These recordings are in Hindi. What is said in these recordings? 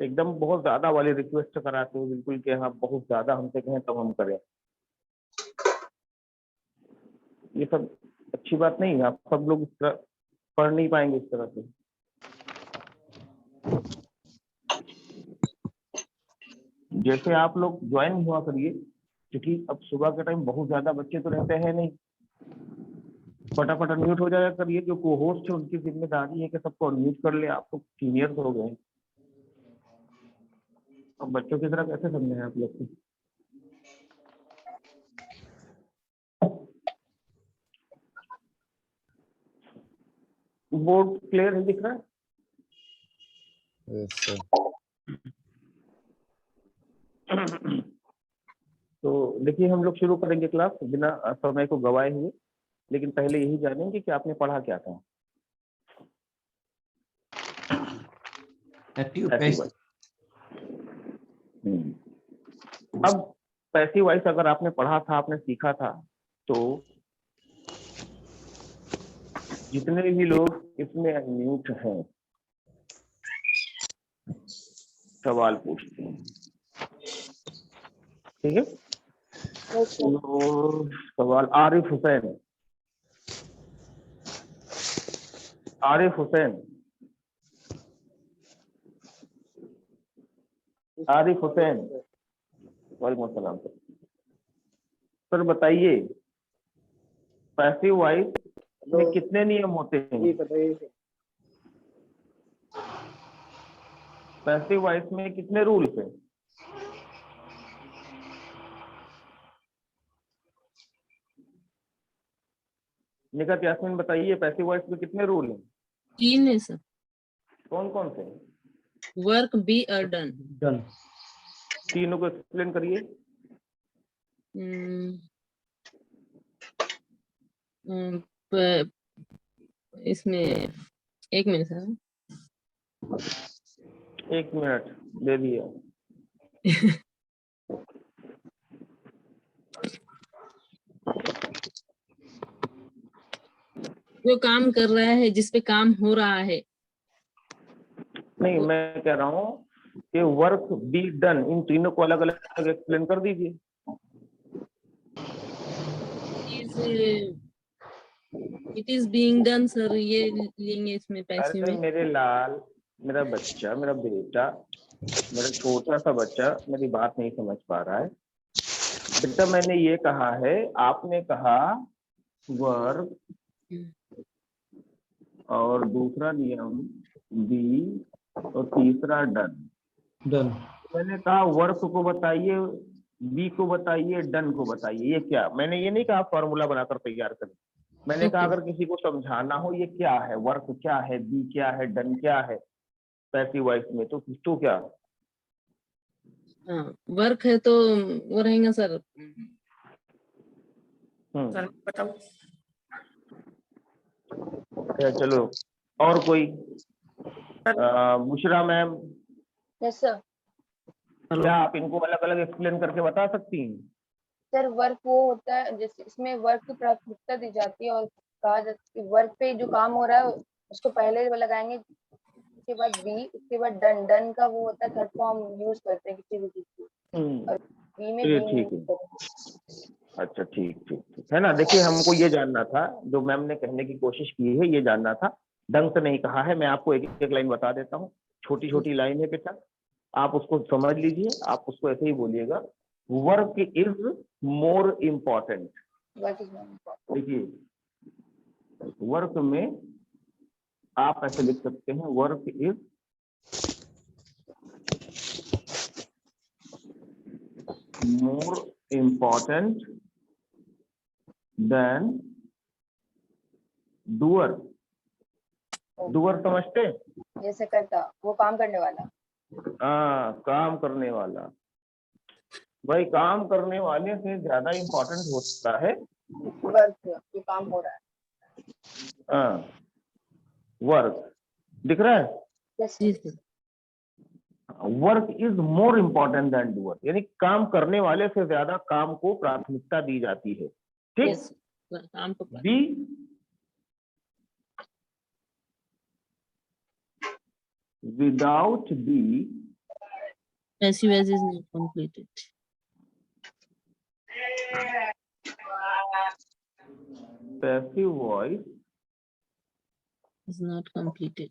एकदम बहुत ज्यादा वाली रिक्वेस्ट कराते हो बिल्कुल कि हाँ बहुत ज्यादा हमसे कहें तब हम करें। ये सब अच्छी बात नहीं है, आप सब लोग इस तरह पढ़ नहीं पाएंगे इस तरह से। जैसे आप लोग ज्वाइन हुआ करिए, क्योंकि अब सुबह के टाइम बहुत ज्यादा बच्चे तो रहते हैं नहीं, फटाफट अनम्यूट हो जाया करिए। जो को होस्ट है उनकी जिम्मेदारी है कि सबको अनम्यूट कर ले। आप लोग सीनियर हो गए, अब बच्चों की तरह कैसे समझे आप लोग को? बोर्ड क्लियर है, दिख रहा है? Yes sir. तो देखिए हम लोग शुरू करेंगे क्लास बिना समय को गवाए हुए, लेकिन पहले यही जानेंगे कि आपने पढ़ा क्या था। Active passive passive. वॉइस। अब पैसिव वॉइस अगर आपने पढ़ा था, आपने सीखा था, तो जितने भी लोग इसमें अनम्यूट हैं सवाल पूछते हैं, ठीक है? तो सवाल आरिफ हुसैन, आरिफ हुसैन, आरिफ हुसैन, वालेकुम अस्सलाम सर। बताइए पैसिव वॉइस में कितने नियम होते हैं? पैसिव वॉइस में कितने रूल्स हैं? निकत यास्मीन बताइए पैसिव वॉइस में कितने रूल हैं? 3 है सर। कौन कौन से? वर्क, बी और डन। डन। तीनों को एक्सप्लेन करिए। इसमें 1 मिनट सर। 1 मिनट दे दिया। जो काम कर रहा है, जिस पे काम हो रहा है। नहीं, मैं कह रहा हूँ कि वर्क, बी, डन, इन तीनों को अलग अलग एक्सप्लेन कर दीजिए। It is being done sir, ये लेंगे इसमें पैसे अरे में। मेरे लाल, मेरा बच्चा, मेरा बेटा, मेरा छोटा सा बच्चा मेरी बात नहीं समझ पा रहा है। बेटा मैंने ये कहा है, आपने कहा वर्क और दूसरा नियम बी और तीसरा डन। डन। मैंने कहा वर्क को बताइए, बी को बताइए, डन को बताइए। ये क्या? मैंने ये नहीं कहा फॉर्मूला बनाकर तैयार करें। मैंने कहा अगर किसी को समझाना हो ये क्या है, वर्क क्या है, बी क्या है, डन क्या है पैसिव वॉइस में, तो क्या? हाँ, वर्क है तो वो रहेगा सर। सर बताओ। चलो और कोई? Bushra ma'am, yes sir. क्या आप इनको अलग अलग एक्सप्लेन करके बता सकती हैं? सर वर्क वो होता है जैसे इसमें वर्क की प्राथमिकता दी जाती है और कहा जाता है कि वर्क पे जो काम हो रहा है उसको पहले लगाएंगे, उसके बाद बी, उसके बाद डन। डन का वो होता है थर्ड फॉर्म यूज करते हैं किसी भी चीज की, और बी में ये बी ठीक यूज है। करते हैं। अच्छा ठीक ठीक ठीक है ना। देखिए हमको ये जानना था, जो मैम ने कहने की कोशिश की है ये जानना था, ढंग से नहीं कहा है। मैं आपको एक एक लाइन बता देता हूँ, छोटी छोटी लाइन है बेटा, आप उसको समझ लीजिए। आप उसको ऐसे ही बोलिएगा, work is more important. Work is more important. देखिए वर्क में आप ऐसे लिख सकते हैं, work is more important than doer. Doer समझते हैं? जैसे करता, वो काम करने वाला। हाँ, काम करने वाला। भाई काम करने वाले से ज्यादा इम्पोर्टेंट होता है वर्क, जो काम हो रहा है। वर्क। दिख रहा है? यस जी sir. Sir. Work is more important than doer, यानी काम करने वाले से ज्यादा काम को प्राथमिकता दी जाती है। ठीक। यस सर, काम को B, without B Passive voice is not completed. Passive voice Is not completed.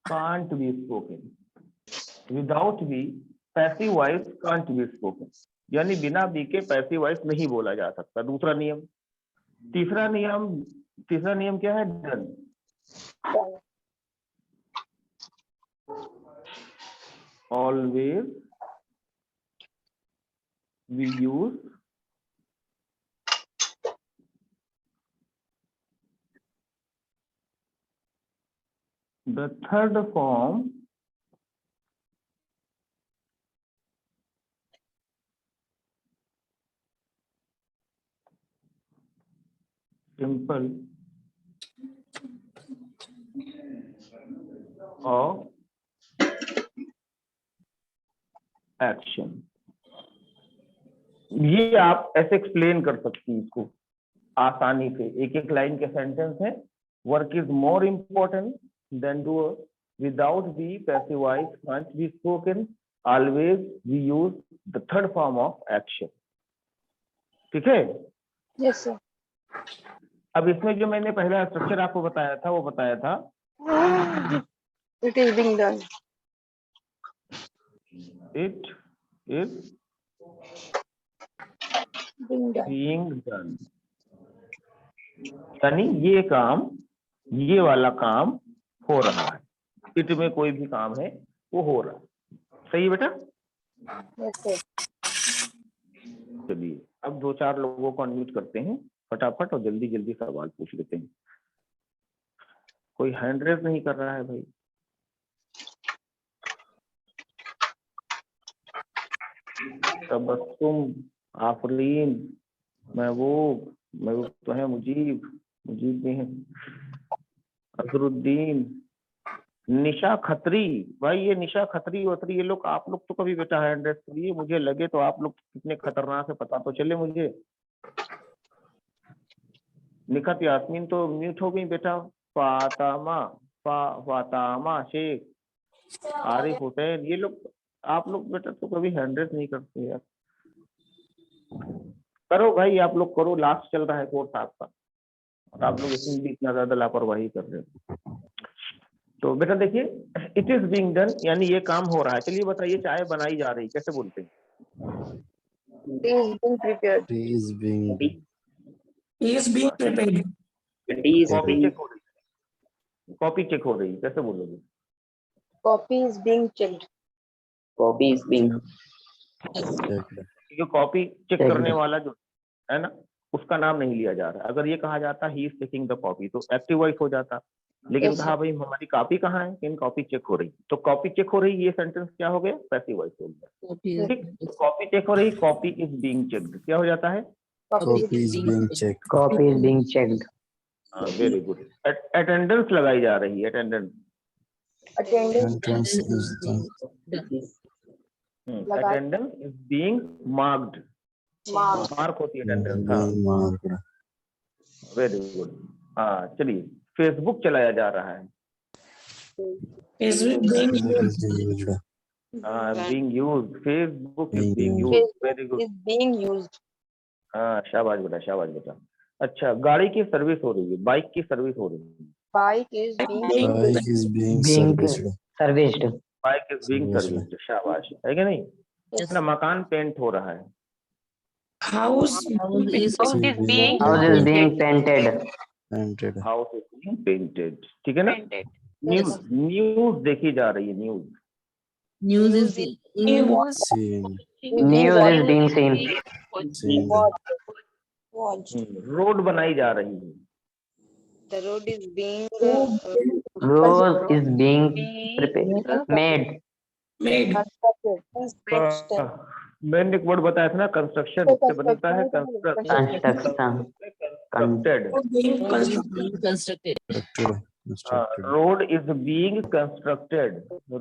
can't be spoken. Without be, passive voice can't be spoken. यानी बिना बी के पैसिव वॉइस नहीं बोला जा सकता। दूसरा नियम। तीसरा नियम क्या है? Done. Always we use the third form simple of action। ये आप ऐसे एक्सप्लेन कर सकती हैं इसको आसानी से। एक एक लाइन के सेंटेंस है। Work is more important than doer, without be passive voice can't be spoken, always we use the third form of action. ठीक है? Yes sir. अब इसमें जो मैंने पहला स्ट्रक्चर आपको बताया था वो बताया था it is being done. It is being done, यानी ये वाला काम हो रहा है। इट में कोई भी काम है वो हो रहा है। सही है बेटा? Yes sir. चलिए अब 2-4 लोगों को अनम्यूट करते हैं फटाफट और जल्दी जल्दी सवाल पूछ लेते हैं। कोई हैंड रेज नहीं कर रहा है भाई। तबस्सुम, आफरीन, महबूब तो है, मुजीब भी है, अजरुद्दीन, निशा खत्री। भाई ये निशा खत्री वत्री ये लोग, आप लोग तो कभी बेटा हैंड रेस करिए, मुझे लगे तो आप लोग कितने खतरनाक है पता तो चले मुझे। निखत यास्मीन तो म्यूट हो गई बेटा। फातामा शेख, आरिफ हुसैन, ये लोग आप लोग बेटा तो कभी हैंड रेस नहीं करते यार। करो भाई, आप लोग करो, लास्ट चल रहा है कोर्स आपका और आप लोग इसमें भी इतना ज्यादा लापरवाही कर रहे हो। तो बेटा देखिए, इट इज बीइंग डन यानी ये काम हो रहा है। चलिए बताइए, चाय बनाई जा रही कैसे बोलते हैं? Tea is being prepared. Tea is being prepared. Copy check हो रही है, कॉपी चेक हो रही है, कैसे बोलोगे? Copy is being checked. Copy is being क्योंकि कॉपी चेक करने वाला जो है ना उसका नाम नहीं लिया जा रहा। अगर ये कहा जाता he is checking the copy तो एक्टिव वॉइस हो जाता, लेकिन Yes, कहा भाई हमारी कॉपी कहाँ है? इन कॉपी चेक हो रही। तो कॉपी चेक हो रही, ये सेंटेंस क्या हो गया? पैसिव वॉइस हो गया। Copy is ठीक, कॉपी चेक हो रही, कॉपी इज बीइंग चेक्ड क्या हो जाता है? Copy is being check. copy is being checked. Very good. Attendance लगाई जा रही है, attendance. Entrance is done. Attendance is being marked, mark होती है अटेंडेंस। हाँ बीइंग मार्क्ड। Very good. हाँ चलिए, फेसबुक चलाया जा रहा है। Facebook being used. Being used, Facebook is Being being used. Used. Very good. Is being used. हाँ शाबाश बेटा, शाबाश बेटा। अच्छा, गाड़ी की सर्विस हो रही है, बाइक की सर्विस हो रही है। Bike is being bike is being Being serviced. serviced. Bike is being serviced, शाबाश, है कि नहीं? अपना मकान पेंट हो रहा है। House House is House is being house is being painted. Painted. House is being painted, ठीक है ना? न्यूज देखी जा रही है, news. news is being seen News is being seen. Seen. Road बनाई जा रही है। The road is being Road is being prepared. Made. मैंने एक वर्ड बताया था ना, कंस्ट्रक्शन, उससे बनता है Construction. Constructed. being constructed. Constructed. Road is being constructed,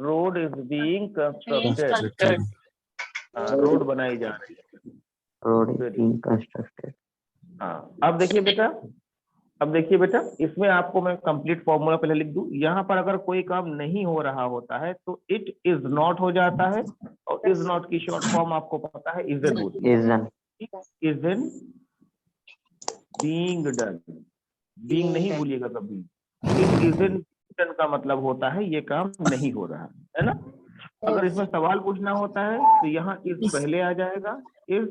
road is being constructed. Constructed. Road बनाई जा रही है। Road is being constructed. हाँ, अब देखिए बेटा, इसमें आपको मैं कंप्लीट फॉर्मूला पहले लिख दूं। यहाँ पर अगर कोई काम नहीं हो रहा होता है तो इट इज नॉट हो जाता है, और इज नॉट की शॉर्ट फॉर्म आपको पता है इजन होती है। Isn't. इजन बीइंग डन, बीइंग नहीं भूलिएगा कभी। इट इजन डन का मतलब होता है ये काम नहीं हो रहा है ना। अगर इसमें सवाल पूछना होता है तो यहाँ इज पहले आ जाएगा, इज,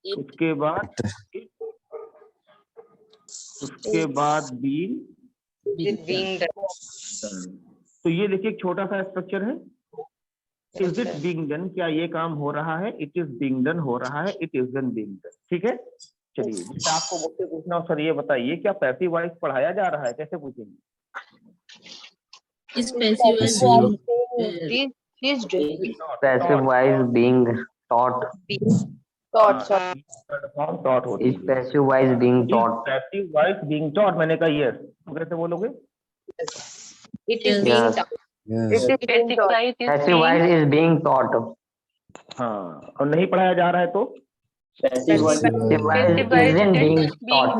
उसके बाद बीइंग डन। तो ये देखिए एक छोटा सा स्ट्रक्चर है। इज इट बीइंग डन, क्या ये काम हो रहा है? इट इज बीइंग डन हो रहा है, इट इज बीइंग डन। ठीक है, चलिए बेटा आपको मुझसे पूछना हो, सर ये बताइए क्या पैसिव वॉइस पढ़ाया जा रहा है? कैसे पूछेंगे? Is passive voice being Passive voice being taught. Taught होती Is है। passive voice being taught. Passive voice being taught, मैंने कहा यस। तो कैसे बोलोगे? it is Yes. Yes. Passive voice is being taught. हाँ, और नहीं पढ़ाया जा रहा है तो Passive voice isn't being taught.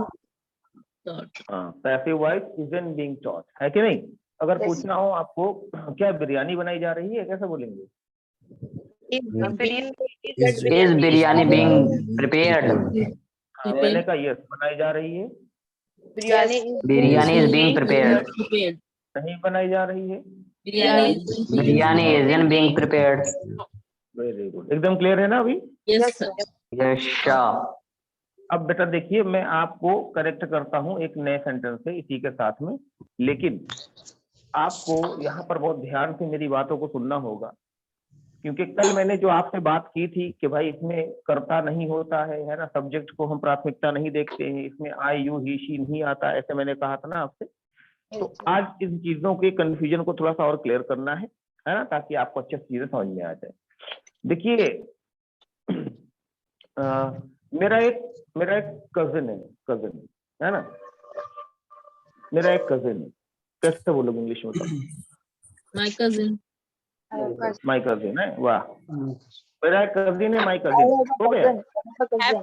taught. हाँ, passive voice isn't being taught, है कि नहीं? अगर Yes. पूछना हो आपको क्या बिरयानी बनाई जा रही है, कैसे बोलेंगे? Is biryani being prepared? हाँ, मैंने कहा यस, बनाई जा रही है। Biryani is being prepared. Prepared. नहीं बनाई जा रही है। Biryani isn't being prepared. Very good, एकदम क्लियर है ना अभी? Yes, sir. Yes, sure. अब बेटा देखिए, मैं आपको करेक्ट करता हूँ एक नए सेंटेंस से इसी के साथ में, लेकिन आपको यहाँ पर बहुत ध्यान से मेरी बातों को सुनना होगा, क्योंकि कल मैंने जो आपसे बात की थी कि भाई इसमें कर्ता नहीं होता है ना, सब्जेक्ट को हम प्राथमिकता नहीं देखते हैं, इसमें आई यू ही शी नहीं आता, ऐसे मैंने कहा था ना आपसे। तो आज इन चीजों के कंफ्यूजन को थोड़ा सा और क्लियर करना है ना, ताकि आपको अच्छे चीजें समझ में आ जाए। देखिए मेरा एक कजिन है ना, मेरा एक कजिन है। कैसे बोलोगे इंग्लिश में? तो My cousin. माय कजिन है, वाह, मेरा एक कजिन है, माय कजिन हो गया। Have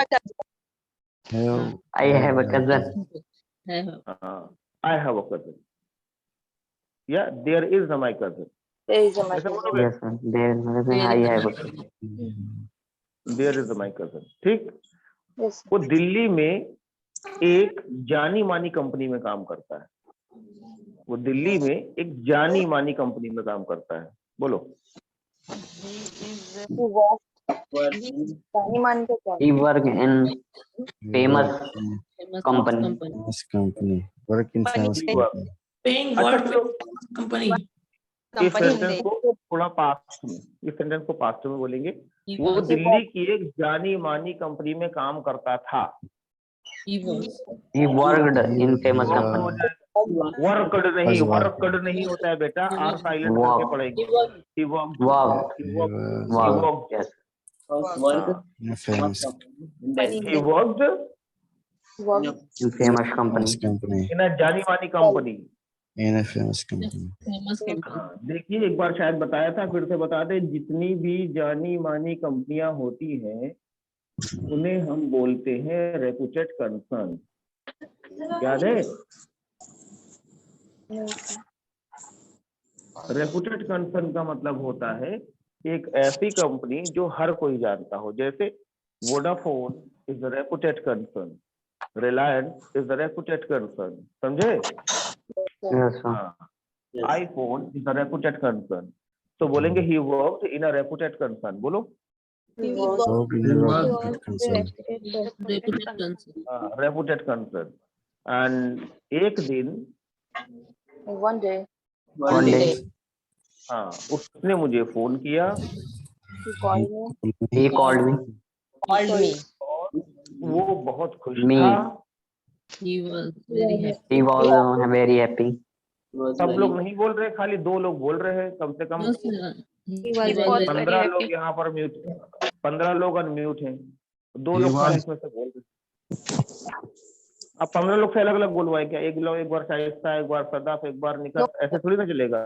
I have a cousin. I have a cousin, या there is a my cousin. ऐसे बोलोगे? Yes, sir. There is nothing. I have a cousin. There is a my cousin, ठीक। वो दिल्ली में एक जानी मानी कंपनी में काम करता है। वो दिल्ली में एक जानी मानी कंपनी में काम करता है। बोलो। He work in famous Famous company. famous company. Work in famous He work. company. Paying अच्छा work चलो, with company. इस सेंटेंस को थोड़ा पास्ट में, इस सेंटेंस को पास्ट में बोलेंगे। He वो was. दिल्ली की एक जानी मानी कंपनी में काम करता था। He was. He worked in famous Wow. company. Worked नहीं, First work. वर्कड नहीं होता है बेटा, आर साइलेंट Work. करके पढ़ेंगे। He was. He worked. Wow. He worked. Wow. Yes. In a famous He worked In famous company. company. in a जानी मानी company. In a famous company. Famous company. देखिए एक बार शायद बताया था, फिर से बता दें, जितनी भी जानी मानी कंपनियां होती हैं उन्हें हम बोलते हैं रेपुटेड कंसर्न। याद है? रेपुटेड कंसर्न का मतलब होता है एक ऐसी कंपनी जो हर कोई जानता हो, जैसे Vodafone is the reputed concern, Reliance is the reputed concern, समझे? Yes, sir. IPhone is the reputed concern. तो बोलेंगे ही वर्क्ड इन अ रेपुटेड कंसर्न। बोलो। Work in a reputed concern. Reputed concern. Reputed concern. And एक दिन One day One day हाँ उसने मुझे फोन किया he called me. और वो बहुत खुश Me. था। He was very happy. He was very happy. सब लोग नहीं बोल रहे, खाली 2 लोग बोल रहे हैं, कम से कम No, sir. He was very 15 लोग यहाँ पर म्यूट, 15 लोग अनम्यूट हैं, 2 लोग खाली इसमें से बोल रहे। अब 15 लोग से अलग अलग बोलवाए क्या? एक बार शाइस्ता, एक बार सदाफ, एक बार निकट, ऐसे थोड़ी ना चलेगा।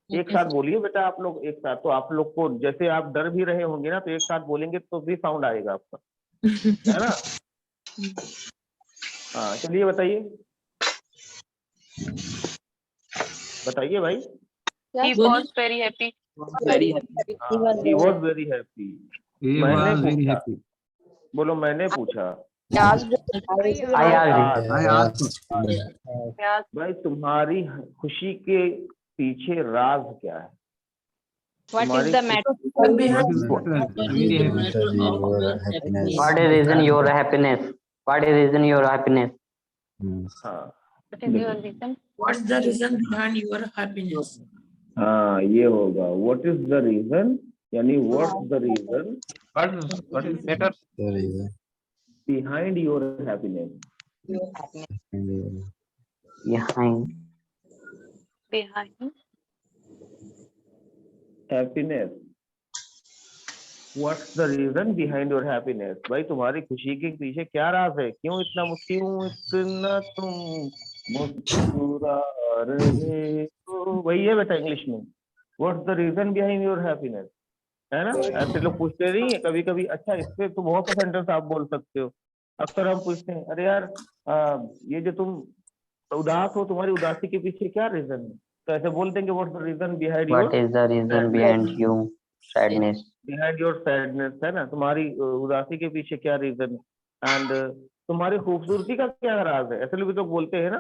एक साथ बोलिए बेटा आप लोग, एक साथ। तो आप लोग को जैसे आप डर भी रहे होंगे ना, तो एक साथ बोलेंगे तो भी साउंड आएगा आपका, है ना? हाँ चलिए बताइए, बताइए भाई। He was very happy. Very happy. He was very happy. He मैंने was very पूछा, happy. बोलो मैंने पूछा। I asked I asked. भाई तुम्हारी खुशी के पीछे राज क्या है? What is तुम्हारी the matter? What is the What very is the happy. matter of your happiness? What is reason your happiness? What is reason your happiness? हाँ What is your reason? What's the reason behind your happiness? हाँ ये होगा, व्हाट इज द रीजन, यानी what's the reason What is better? The reason. Behind your happiness. Behind. Behind. Happiness, what's the reason behind your happiness. भाई तुम्हारी खुशी के पीछे क्या राज है? क्यों इतना इतना तुम मुस्कुरा रहे हो? वही है बेटा इंग्लिश में, what's the reason behind your happiness, है ना? ऐसे लोग पूछते नहीं है कभी कभी, अच्छा इस पे तो बहुत सा सेंटेंस आप बोल सकते हो। अक्सर हम पूछते हैं, अरे यार ये जो तुम उदास हो, तुम्हारी उदासी के पीछे क्या रीजन है? तो ऐसे बोल देंगे, what's the reason behind What your is the reason behind you sadness? Behind your sadness, है ना? तुम्हारी उदासी के पीछे क्या रीजन है? एंड तुम्हारी खूबसूरती का क्या राज है? ऐसे लोग तो बोलते हैं ना,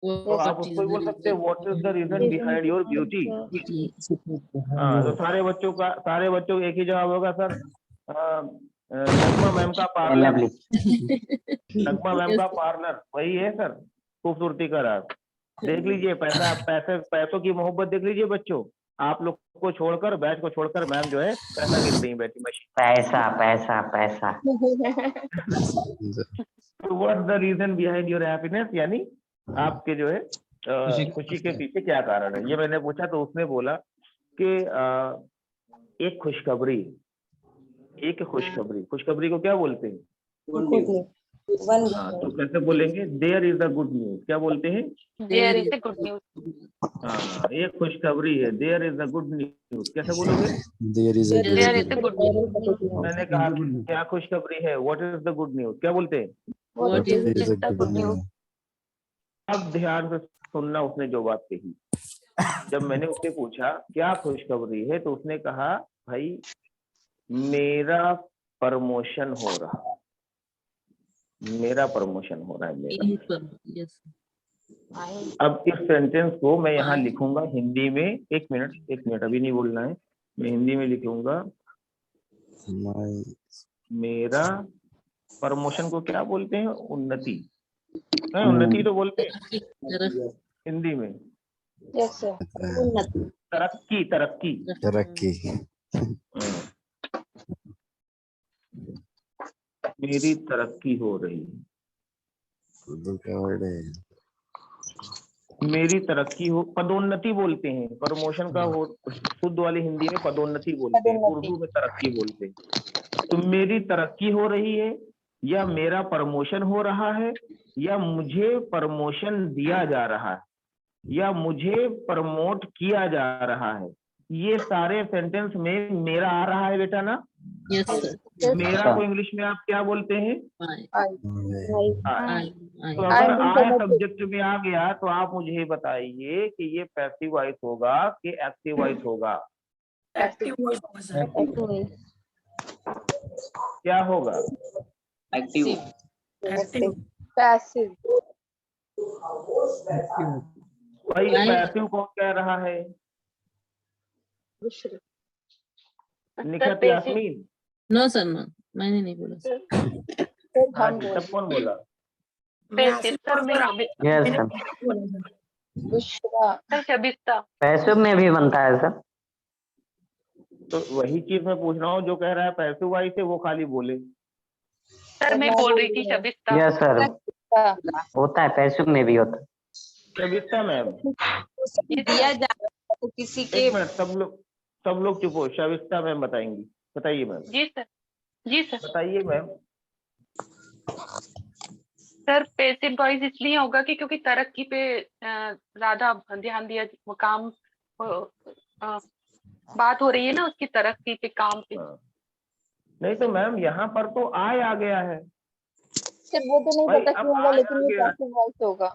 तो आप उसको भी बोल सकते हैं, what is the reason behind your beauty. हाँ तो सारे बच्चों को एक ही जवाब होगा सर, नगमा मैम का पार्लर। Lovely. नगमा मैम का पार्लर वही है सर खूबसूरती का राज। देख लीजिए पैसों की मोहब्बत देख लीजिए बच्चों, आप लोग को छोड़कर, बैच को छोड़कर मैम जो है पैसा गिन रही बैठी मशीन। पैसा पैसा पैसा। What's the reason behind your happiness, यानी आपके जो है खुशी के पीछे क्या कारण है? ये मैंने पूछा तो उसने बोला कि एक खुशखबरी, खुशखबरी को क्या बोलते हैं? हाँ तो कैसे बोलेंगे? There is the good news. क्या बोलते हैं? There is a good news. हाँ एक खुशखबरी है, there is the good news. कैसे बोलोगे? There is a There is a good news. मैंने कहा क्या खुशखबरी है, what is the good news, क्या बोलते हैं? What is There is a the good good news? news. अब ध्यान से सुनना उसने जो बात कही। जब मैंने उससे पूछा क्या खुशखबरी है, तो उसने कहा भाई मेरा प्रमोशन हो रहा है, मेरा प्रमोशन हो रहा है मेरा। yes. अब इस सेंटेंस को मैं यहाँ लिखूंगा हिंदी में, एक मिनट अभी नहीं बोलना है, मैं हिंदी में लिखूंगा। My मेरा प्रमोशन को क्या बोलते हैं? उन्नति। उन्नति तो बोलते हैं हिंदी में। Yes, sir. तरक्की। तरक्की। मेरी तरक्की हो रही है, उर्दू का वर्ड है। मेरी तरक्की हो, पदोन्नति बोलते हैं। प्रमोशन का हो शुद्ध वाली हिंदी में पदोन्नति बोलते हैं, उर्दू में तरक्की बोलते हैं। तो मेरी तरक्की हो रही है, या मेरा प्रमोशन हो रहा है, या मुझे प्रमोशन दिया जा रहा है, या मुझे प्रमोट किया जा रहा है। ये सारे सेंटेंस में मेरा आ रहा है बेटा ना। Yes, sir. मेरा को इंग्लिश में आप क्या बोलते हैं? I, तो अगर आय सब्जेक्ट में आ गया तो आप मुझे बताइए कि ये पैसिव वॉइस होगा कि एक्टिव वॉइस होगा? Active voice होगा सर। क्या होगा? Active. Active. Passive. भाई पैसिव कौन कह रहा है? Nikhat Yasmin? no sir, no. मैंने नहीं बोला sir. हाँ जी, तब कौन बोला? Yes, sir. बुशरा. पैसों में भी बनता है सर। तो वही चीज मैं पूछ रहा हूँ, जो कह रहा है पैसिव वॉइस है वो खाली बोले। सर मैं बोल रही थी शबिस्ता. यस सर, होता है, पैसों में भी होता है। शबिस्ता मैम, दिया जा तो किसी के. एक मिनट, सब लोग चुप हो। शबिस्ता मैम बताएंगी, बताइए मैम। जी सर बताइए मैम। सर पैसिव वॉइस इसलिए होगा कि क्योंकि तरक्की पे ज्यादा ध्यान दिया, वो काम बात हो रही है ना उसकी तरक्की पे, काम पे। नहीं तो मैम यहाँ पर तो आय आ गया है। सर वो तो नहीं भाई, पता अब क्यों होगा, आय लेकिन आ ये गया। पैसिव वॉइस होगा।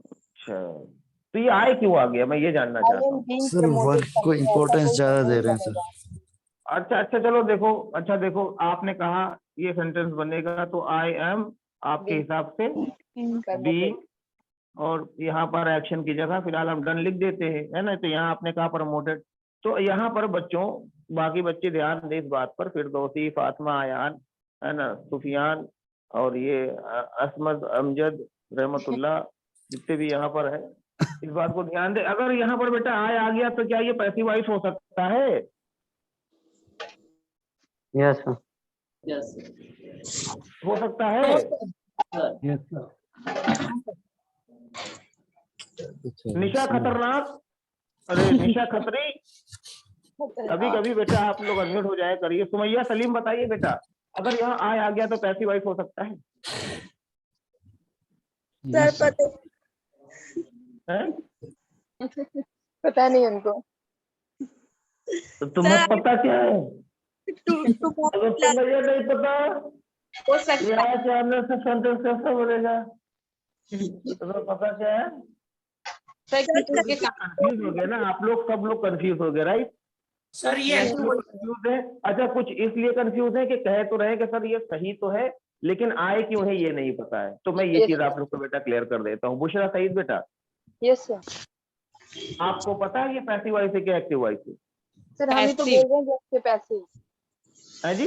अच्छा, तो ये आय क्यों आ गया, मैं ये जानना आई चाहता एम हूँ। बीइंग सर प्रमोटेड वर्क को करके ऐसा इम्पोर्टेंस कोई ज्यादा दे सेंटेंस रहे हैं सर। बनेगा। अच्छा चलो देखो, अच्छा देखो, आपने कहा ये सेंटेंस बनेगा तो आई एम आपके Being हिसाब से promoted। बी, और यहाँ पर एक्शन की जगह फिलहाल हम डन लिख देते हैं, है ना। तो यहाँ आपने कहा प्रमोटेड, तो यहाँ पर बच्चों, बाकी बच्चे ध्यान दें इस बात पर, फिरदौसी, फातिमा, आयान, है ना, सुफियान, और ये असमद, अमजद, रहमतुल्लाह, जितने भी यहाँ पर है, इस बात को ध्यान दे। अगर यहाँ पर बेटा आय आ गया तो क्या ये पैसिव वॉइस हो सकता है? Yes, sir. Yes. हो सकता है। Yes, sir. निशा खतरनाक, अरे निशा खतरी, कभी कभी बेटा आप लोग अनम्यूट हो जाए करिए। सुमैया सलीम बताइए बेटा, अगर यहाँ आय आ गया तो पैसिव वॉइस हो सकता है? Yes, sir. हैं? पता नहीं उनको। तो तुम्हें पता क्या है? अगर तुम्हें ये नहीं पता यहाँ से आने से सेंटेंस कैसे बनेगा? तुम्हें पता क्या है? कंफ्यूज हो गए ना आप लोग, सब लोग कंफ्यूज हो गए, राइट? सर ये कंफ्यूज है। अच्छा, कुछ इसलिए कंफ्यूज है कि कह तो रहे कि सर ये सही तो है, लेकिन आय क्यों है ये नहीं पता है। तो मैं ये चीज आप लोग को बेटा क्लियर कर देता हूँ। बुशरा सईद बेटा, यस सर। आपको पता है ये पैसिव वॉइस है क्या एक्टिव वॉइस है? सर हम ही तो बोल रहे हैं जैसे पैसिव। है जी,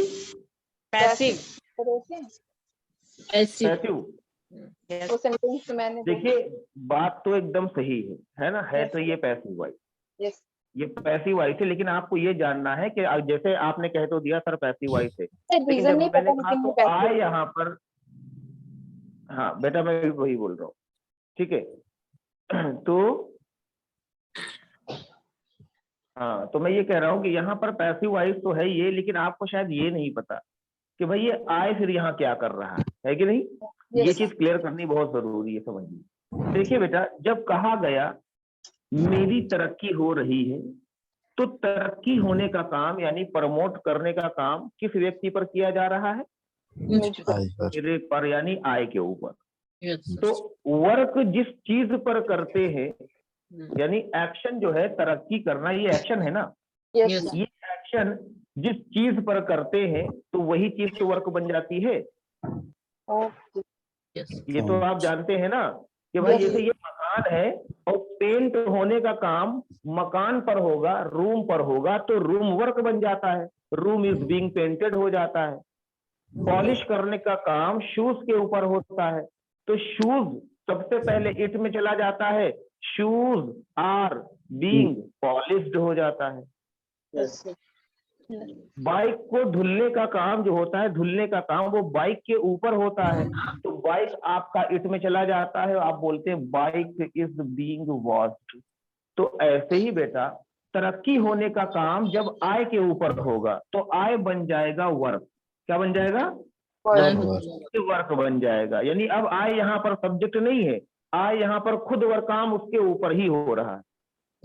पैसिव पैसिव पैसिव। वो सेंटेंस मैंने देखिए बात तो एकदम सही है ना, है तो ये पैसिव वॉइस, यस ये पैसिव वॉइस है, लेकिन आपको ये जानना है कि जैसे आपने कह तो दिया सर पैसिव वॉइस है, लेकिन रीजन जब नहीं मैंने पता कहा लेकिन तो ये आय पैसिव। यहाँ पर, हाँ बेटा मैं भी वही बोल रहा हूँ, ठीक है। तो हाँ, तो मैं ये कह रहा हूँ कि यहाँ पर पैसिव वॉइस तो है ये, लेकिन आपको शायद ये नहीं पता कि भाई ये आय फिर यहाँ क्या कर रहा है कि नहीं। ये चीज क्लियर करनी बहुत जरूरी है, समझिए। देखिए बेटा, जब कहा गया मेरी तरक्की हो रही है, तो तरक्की होने का काम यानी प्रमोट करने का काम किस व्यक्ति पर किया जा रहा है? आय पर। मेरे पर यानी आय के ऊपर। Yes. तो वर्क जिस चीज पर करते हैं, यानी एक्शन जो है तरक्की करना, ये एक्शन है ना। Yes Yes. ये एक्शन जिस चीज पर करते हैं तो वही चीज तो वर्क बन जाती है। Okay Yes. ये तो आप जानते हैं ना कि भाई जैसे ये मकान है और पेंट होने का काम मकान पर होगा, रूम पर होगा, तो रूम वर्क बन जाता है, रूम इज बीइंग पेंटेड हो जाता है। पॉलिश करने का काम शूज के ऊपर होता है, तो शूज सबसे पहले इट में चला जाता है, शूज आर बीइंग पॉलिश्ड हो जाता है। बाइक को धुलने का काम जो होता है, धुलने का काम वो बाइक के ऊपर होता है, तो बाइक आपका इट में चला जाता है, आप बोलते हैं बाइक इज बीइंग वॉश्ड। तो ऐसे ही बेटा तरक्की होने का काम जब आय के ऊपर होगा तो आय बन जाएगा वर्क। क्या बन जाएगा? वर्क बन जाएगा। यानी अब आय यहाँ पर सब्जेक्ट नहीं है, आय यहाँ पर खुद वर्क काम उसके ऊपर ही हो रहा है।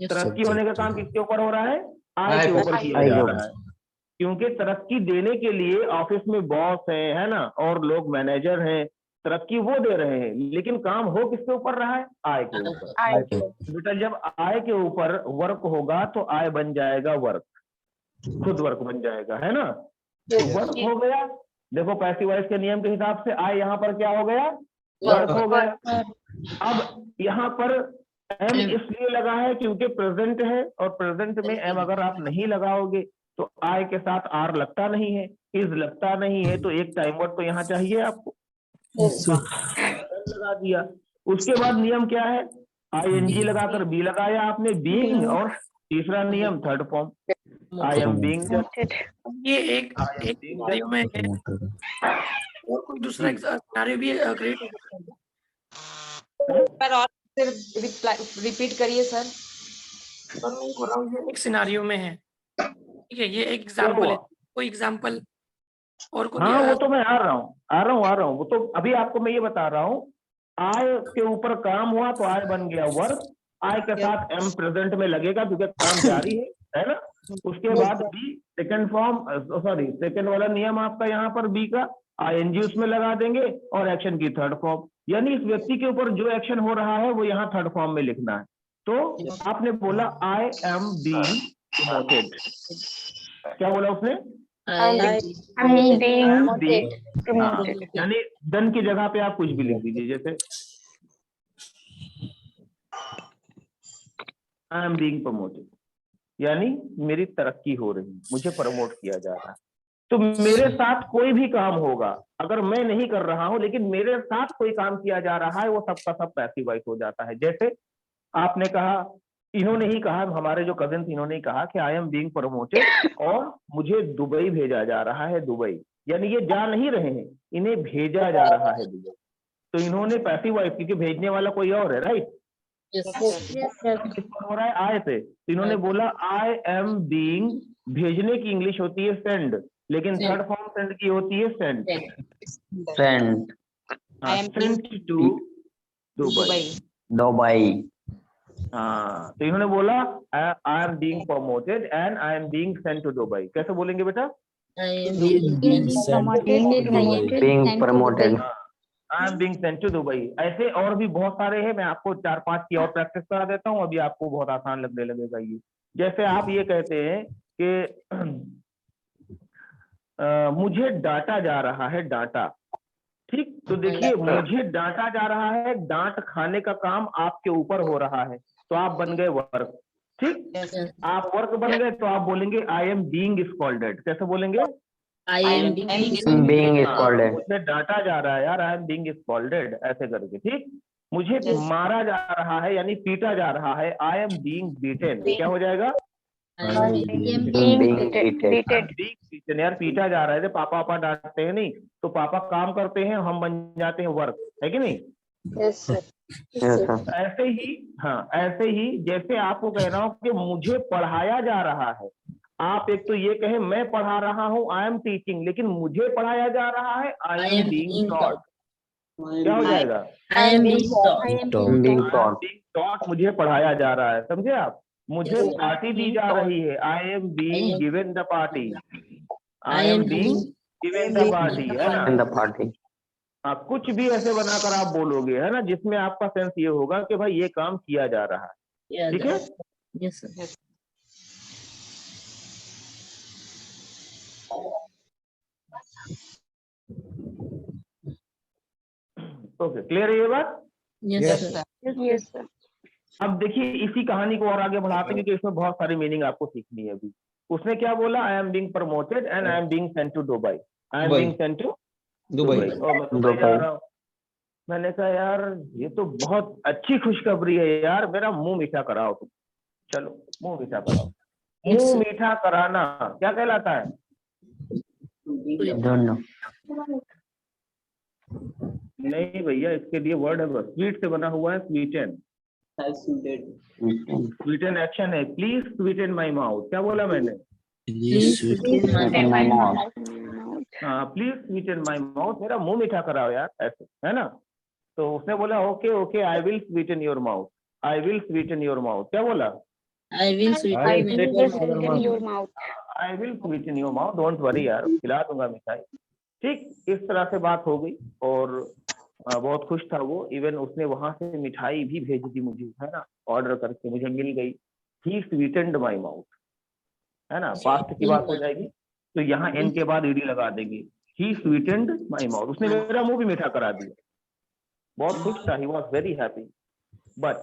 Yes. तरक्की होने का काम किसके ऊपर हो रहा है? आय के ऊपर किया जा रहा है। क्योंकि तरक्की देने के लिए ऑफिस में बॉस है ना, और लोग मैनेजर हैं, तरक्की वो दे रहे हैं, लेकिन काम हो किसके ऊपर रहा है? आय के ऊपर। आय बेटा जब आय के ऊपर वर्क होगा तो आय बन जाएगा वर्क, खुद वर्क बन जाएगा, है ना। तो वर्क हो गया। देखो पैसिव वॉइस के नियम के हिसाब से आय यहाँ पर क्या हो गया? वर्क हो गया। अब यहाँ पर एम इसलिए लगा है क्योंकि प्रेजेंट है, और प्रेजेंट में एम अगर आप नहीं लगाओगे तो आय के साथ आर लगता नहीं है, इज लगता नहीं है, तो एक टाइम वर्ड तो यहाँ चाहिए आपको, लगा दिया। उसके बाद नियम क्या है? ING लगाकर बी लगाया आपने, बीइंग, और तीसरा नियम third form, I am being. ये एक सिनेरियो में है, और कोई दूसरा सिनेरियो भी क्रिएट हो सकता है। पर और रिपीट करिए सर। पर मैं बोल रहा हूँ ये एक सिनेरियो में है, ठीक है, ये एक एग्जांपल है, कोई एग्जांपल और कोई हाँ वो तो मैं आ रहा हूँ, वो तो अभी आपको मैं ये बता रहा हूँ। आय के ऊपर काम हुआ तो आय बन गया वर्क, आय के साथ एम प्रेजेंट में लगेगा क्योंकि काम जारी है ना। उसके बाद B second form, sorry second वाला नियम आपका यहाँ पर बी का, आईएनजी उसमें लगा देंगे और एक्शन की थर्ड फॉर्म, यानी इस व्यक्ति के ऊपर जो एक्शन हो रहा है वो यहाँ थर्ड फॉर्म में लिखना है। तो आपने बोला आई एम बीइंग प्रमोटेड, क्या बोला उसने? I हाँ, यानी डन की जगह पे आप कुछ भी लिख दीजिए, जैसे आई एम बीइंग प्रमोटेड, यानी मेरी तरक्की हो रही, मुझे प्रमोट किया जा रहा है। तो मेरे साथ कोई भी काम होगा, अगर मैं नहीं कर रहा हूं लेकिन मेरे साथ कोई काम किया जा रहा है, वो सबका सब पैसिव वॉइस हो जाता है। जैसे आपने कहा, इन्होंने ही कहा, हमारे जो कजिन इन्होंने ही कहा कि आई एम बीइंग प्रमोटेड और मुझे दुबई भेजा जा रहा है। दुबई, यानी ये जा नहीं रहे हैं, इन्हें भेजा जा रहा है दुबई। तो इन्होंने पैसिव वॉइस, क्योंकि भेजने वाला कोई और है, राइट? हो रहा है आय से, तो इन्होंने बोला आई एम बीइंग, भेजने की इंग्लिश होती है सेंड, लेकिन थर्ड फॉर्म सेंड की होती है send. Send. Send to Dubai. Dubai. हाँ, तो इन्होंने बोला I am being promoted and I am being sent to Dubai. कैसे बोलेंगे बेटा? Being promoted. I am being sent to Dubai. ऐसे और भी बहुत सारे हैं, मैं आपको 4-5 की और प्रैक्टिस करा देता हूँ, अभी आपको बहुत आसान लगने लगेगा ये। जैसे आप ये कहते हैं कि मुझे डांटा जा रहा है, डांटा, ठीक? तो देखिए, मुझे डांटा जा रहा है, डांट खाने का काम आपके ऊपर हो रहा है, तो आप बन गए वर्क, ठीक? आप वर्क बन गए तो आप बोलेंगे आई एम बीइंग स्कॉल्डेड। कैसे बोलेंगे? I am being Being scolded. मुझे डांटा जा रहा है यार, आई एम बीइंग स्कॉल्डेड, ऐसे करके, ठीक? मुझे मारा जा रहा है, यानी पीटा जा रहा है, आई एम बीइंग बीटेन। क्या हो जाएगा? Being beaten. यार पीटा जा रहा है, पापा पापा डांटते हैं नहीं, तो पापा काम करते हैं, हम बन जाते हैं वर्क, है कि नहीं? Yes, sir. ऐसे ही, हाँ, ऐसे ही जैसे आपको कह रहा हूँ कि मुझे पढ़ाया जा रहा है, आप एक तो ये कहे मैं पढ़ा रहा हूँ, आई एम टीचिंग, लेकिन मुझे पढ़ाया जा रहा है, आई एम बीइंग टॉट। क्या हो जाएगा? I am being taught. Being taught. Taught, मुझे पढ़ाया जा रहा है, समझे आप? मुझे पार्टी दी जा रही है, आई am being given the party, I am being given the party, है ना? In the party. हाँ, कुछ भी ऐसे बनाकर आप बोलोगे, है ना, जिसमें आपका सेंस ये होगा कि भाई ये काम किया जा रहा है, ठीक है? Yes, sir. ओके, क्लियर है ये बात? Yes, sir. Yes sir. अब देखिए, इसी कहानी को और आगे बढ़ाते हैं, क्योंकि इसमें बहुत सारी मीनिंग आपको सीखनी है अभी। उसने क्या बोला? I am being promoted and I am being sent to Dubai. I am being sent to Dubai. और मैं दुबई जा रहा हूँ। मैंने कहा यार ये तो बहुत अच्छी खुशखबरी है यार, मेरा मुंह मीठा कराओ तुम। चलो मुंह मीठा कराओ। मुंह मीठा कराना क्या कहलाता है? Don't know. नहीं भैया, इसके लिए वर्ड है, बस स्वीट से बना हुआ है, स्वीटन। स्वीटन एक्शन है, प्लीज स्वीटन माई माउथ। क्या बोला मैंने? In my mouth. हाँ, प्लीज स्वीटन माई माउथ, मेरा मुंह मीठा कराओ यार, ऐसे, है ना? तो उसने बोला okay okay, I will Sutton your mouth, I will Sutton your mouth. क्या बोला? I will sweeten your mouth. I will Sutton your mouth, don't worry यार, खिला दूंगा मिठाई। ठीक, इस तरह से बात हो गई और बहुत खुश था वो। इवन उसने वहां से मिठाई भी भेज दी मुझे, है ना, ऑर्डर करके मुझे मिल गई। ही स्वीटेंड माई माउथ, है ना, पास्ट की बात हो जाएगी तो यहाँ एन के बाद ईडी लगा देंगे। ही स्वीटेंड माई माउथ, उसने मेरा मुंह भी मीठा करा दिया। बहुत खुश था, ही वॉज वेरी हैप्पी। बट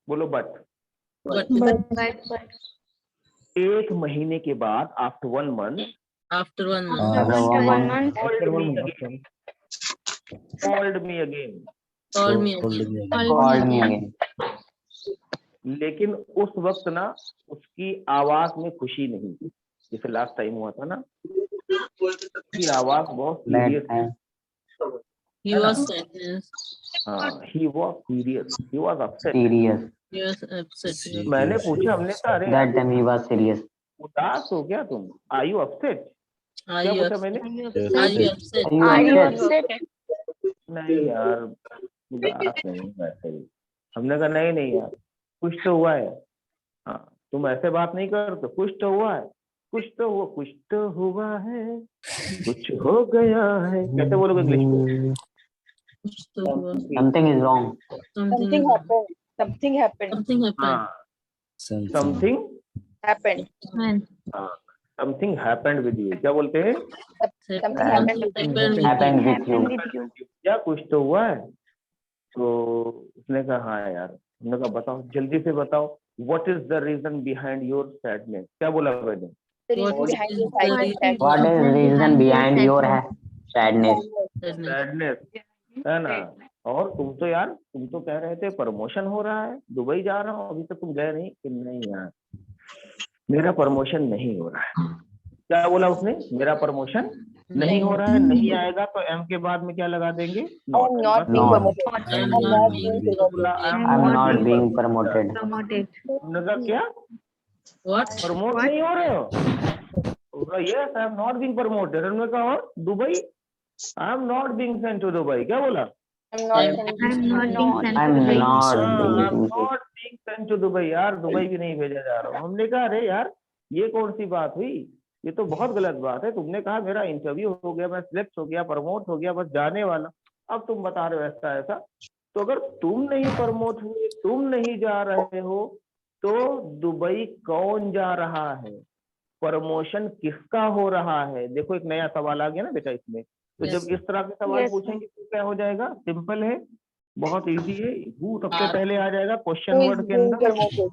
बोलो बट, एक महीने के बाद, after 1 month, after 1 month, called me again, call me again. लेकिन उस वक्त ना उसकी आवाज में खुशी नहीं थी, जैसे लास्ट टाइम हुआ था ना, उसकी आवाज बहुत सीरियस थी। He was sadness. हाँ, he was serious, he was upset. Serious. He was upset. मैंने पूछा, हमने कहा अरे That time he was serious. उदास हो क्या तुम? Are you upset? Are क्या you पूछा upset? मैंने? Are you upset? Are you upset? नहीं यार, उदास नहीं हूँ वैसे ही। हमने कहा नहीं यार, खुश तो हुआ है। हाँ, तुम ऐसे बात नहीं कर तो खुश तो हुआ है। कुछ तो हुआ है, कुछ हो गया है। कैसे बोलोगे इंग्लिश में? कुछ तो हुआ, Something is wrong. something Something happened. something happened. हाँ, Something. Something Happened. Something happened with you. क्या बोलते हैं? Something happened. Happened with you. क्या कुछ तो हुआ है? तो उसने कहा हाँ यार। हमने कहा बताओ, जल्दी से बताओ, what is the reason behind your sadness? क्या बोला मैंने? The reason behind your silence. What is the reason behind your sadness? Sadness, है ना? और तुम तो कह रहे थे प्रमोशन हो रहा है, दुबई जा रहा हूँ, अभी तक तुम गए नहीं। कि नहीं यार, मेरा प्रमोशन नहीं हो रहा है। क्या बोला उसने? मेरा प्रमोशन नहीं हो रहा है। नहीं आएगा तो एम के बाद में क्या लगा देंगे? I am not being Not. promoted. I'm I'm not being I'm not being promoted. तुमने कहा क्या? What? प्रमोट नहीं हो रहे हो? Yes, I am not being promoted. उन्होंने कहा Dubai, I am not being sent to Dubai. क्या बोला? I'm not sending. I'm not नॉट being. Being sent to Dubai. यार दुबई भी नहीं भेजा जा रहा हूँ। हमने कहा अरे यार, ये कौन सी बात हुई? ये तो बहुत गलत बात है। तुमने कहा मेरा इंटरव्यू हो गया, मैं सिलेक्ट हो गया, प्रमोट हो गया, बस जाने वाला। अब तुम बता रहे हो ऐसा ऐसा। तो अगर तुम नहीं प्रमोट हुए, तुम नहीं जा रहे हो, तो दुबई कौन जा रहा है? प्रमोशन किसका हो रहा है? देखो एक नया सवाल आ गया ना बेटा इसमें। तो Yes, जब इस तरह के सवाल पूछेंगे तो क्या हो जाएगा? सिंपल है, बहुत इजी है। हु सबसे पहले आ जाएगा क्वेश्चन Who is वर्ड के being अंदर। promoted?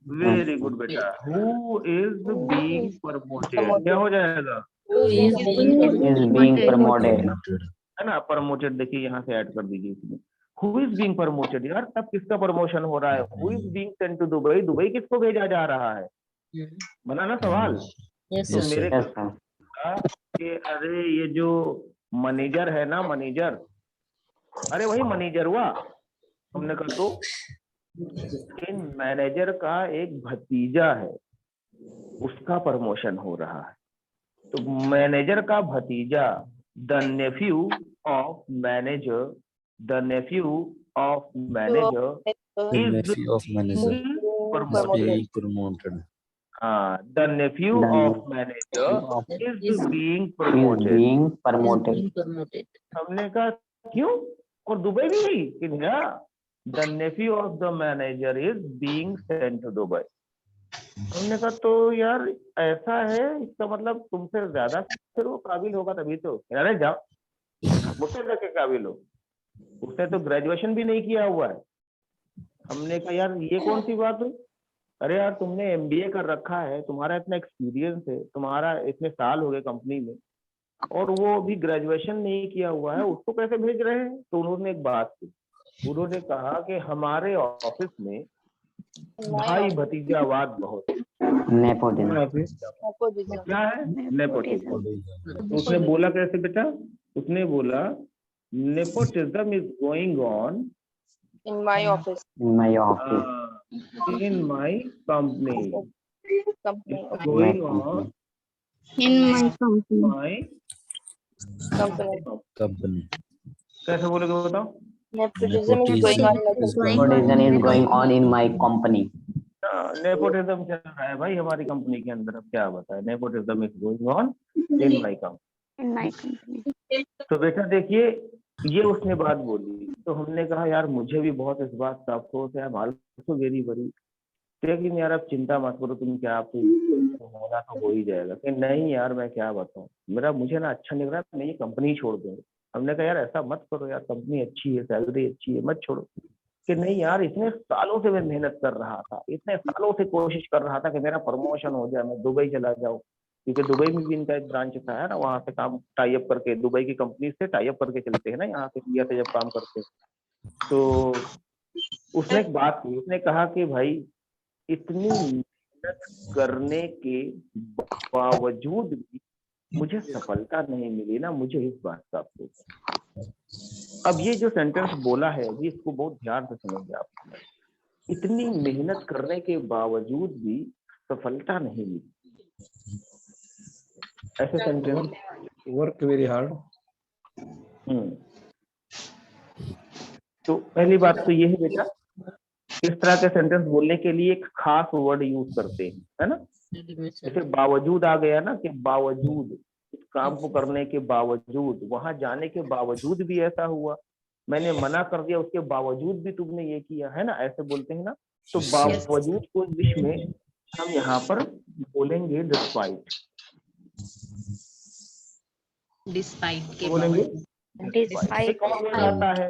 वेरी गुड बेटा। Who is being promoted? क्या हो जाएगा? who is being Is being promoted. है ना? प्रमोटेड देखिए यहाँ से ऐड कर दीजिए इसमें। Who is being promoted? यार तब किसका प्रमोशन हो रहा है? Who is being sent to Dubai? Dubai किसको भेजा जा रहा है? बना ना सवाल। Yes, तो sir. मेरे Yes, sir. कहा कि अरे ये जो मैनेजर है ना, मैनेजर, अरे वही मैनेजर हुआ। हमने कहा तो इन मैनेजर का एक भतीजा है, उसका प्रमोशन हो रहा है। तो मैनेजर का भतीजा, the nephew of manager, the nephew of manager The nephew of manager promoted. being promoted. हाँ, the nephew The of manager is being Is promoted. being Is promoted. being promoted. हमने कहा क्यों? और दुबई भी गई कि भैया the nephew of the manager is being sent to Dubai. हमने कहा तो यार ऐसा है, इसका मतलब तुमसे ज्यादा फिर वो काबिल होगा तभी तो। अरे जाओ, मुझसे ज्यादा काबिल हो, उसने तो ग्रेजुएशन भी नहीं किया हुआ है। हमने कहा यार ये कौन सी बात हुई? अरे यार तुमने एमबीए कर रखा है, तुम्हारा इतना एक्सपीरियंस है, तुम्हारा इतने साल हो गए कंपनी में, और वो अभी ग्रेजुएशन नहीं किया हुआ है, उसको कैसे भेज रहे हैं? तो उन्होंने एक बात की, उन्होंने कहा कि हमारे ऑफिस में भाई भतीजावाद बहुत है। Nepotism. Nepotism. क्या है? नेपोटिज्म। तो उसने बोला कैसे बेटा? उसने बोला nepotism is going on In my office. In my office. in my company. Company. It's going on In my company. my Company. Company. कैसे बोलोगे बताओ? Nepotism is going on. Nepotism is going on in my company. Nepotism चल रहा है भाई हमारी कंपनी के अंदर। अब क्या बताए? Nepotism is going on in my company. In my company. तो बेटा देखिए, ये उसने बात बोली तो हमने कहा यार मुझे भी बहुत इस बात का अफसोस है, ऑल्सो वेरी वरी, लेकिन यार अब चिंता मत करो तुम, क्या आपको होना तो हो ही जाएगा। कि नहीं यार मैं क्या बताऊं, मुझे ना अच्छा नहीं लग रहा, मैं ये कंपनी छोड़ दूंगा। हमने कहा यार ऐसा मत करो यार, कंपनी अच्छी है, सैलरी अच्छी है, मत छोड़ो। कि नहीं यार इतने सालों से मैं मेहनत कर रहा था, इतने सालों से कोशिश कर रहा था कि मेरा प्रमोशन हो जाए, मैं दुबई चला जाऊं, क्योंकि दुबई में भी इनका एक ब्रांच था है ना, वहाँ से काम टाई अप करके दुबई की कंपनी से टाई अप करके चलते हैं ना, यहाँ से इंडिया से जब काम करते हैं। तो उसने एक बात की, उसने कहा कि भाई इतनी मेहनत करने के बावजूद भी मुझे सफलता नहीं मिली ना, मुझे इस बात का अफसोस है। अब ये जो सेंटेंस बोला है अभी, इसको बहुत ध्यान से समझिए आप। इतनी मेहनत करने के बावजूद भी सफलता नहीं मिली, ऐसे सेंटेंस। Work very hard. तो पहली बात तो ये है बेटा, इस तरह के सेंटेंस बोलने के लिए एक खास वर्ड यूज करते हैं, है ना। जैसे बावजूद आ गया ना, कि बावजूद इस काम को करने के बावजूद, वहां जाने के बावजूद भी ऐसा हुआ, मैंने मना कर दिया उसके बावजूद भी तुमने ये किया, है ना, ऐसे बोलते हैं ना। तो बावजूद को इंग्लिश में हम यहाँ पर बोलेंगे डिस्पाइट। डिस्पाइट के बोलेंगे Despite. एक और वर्ड आता है,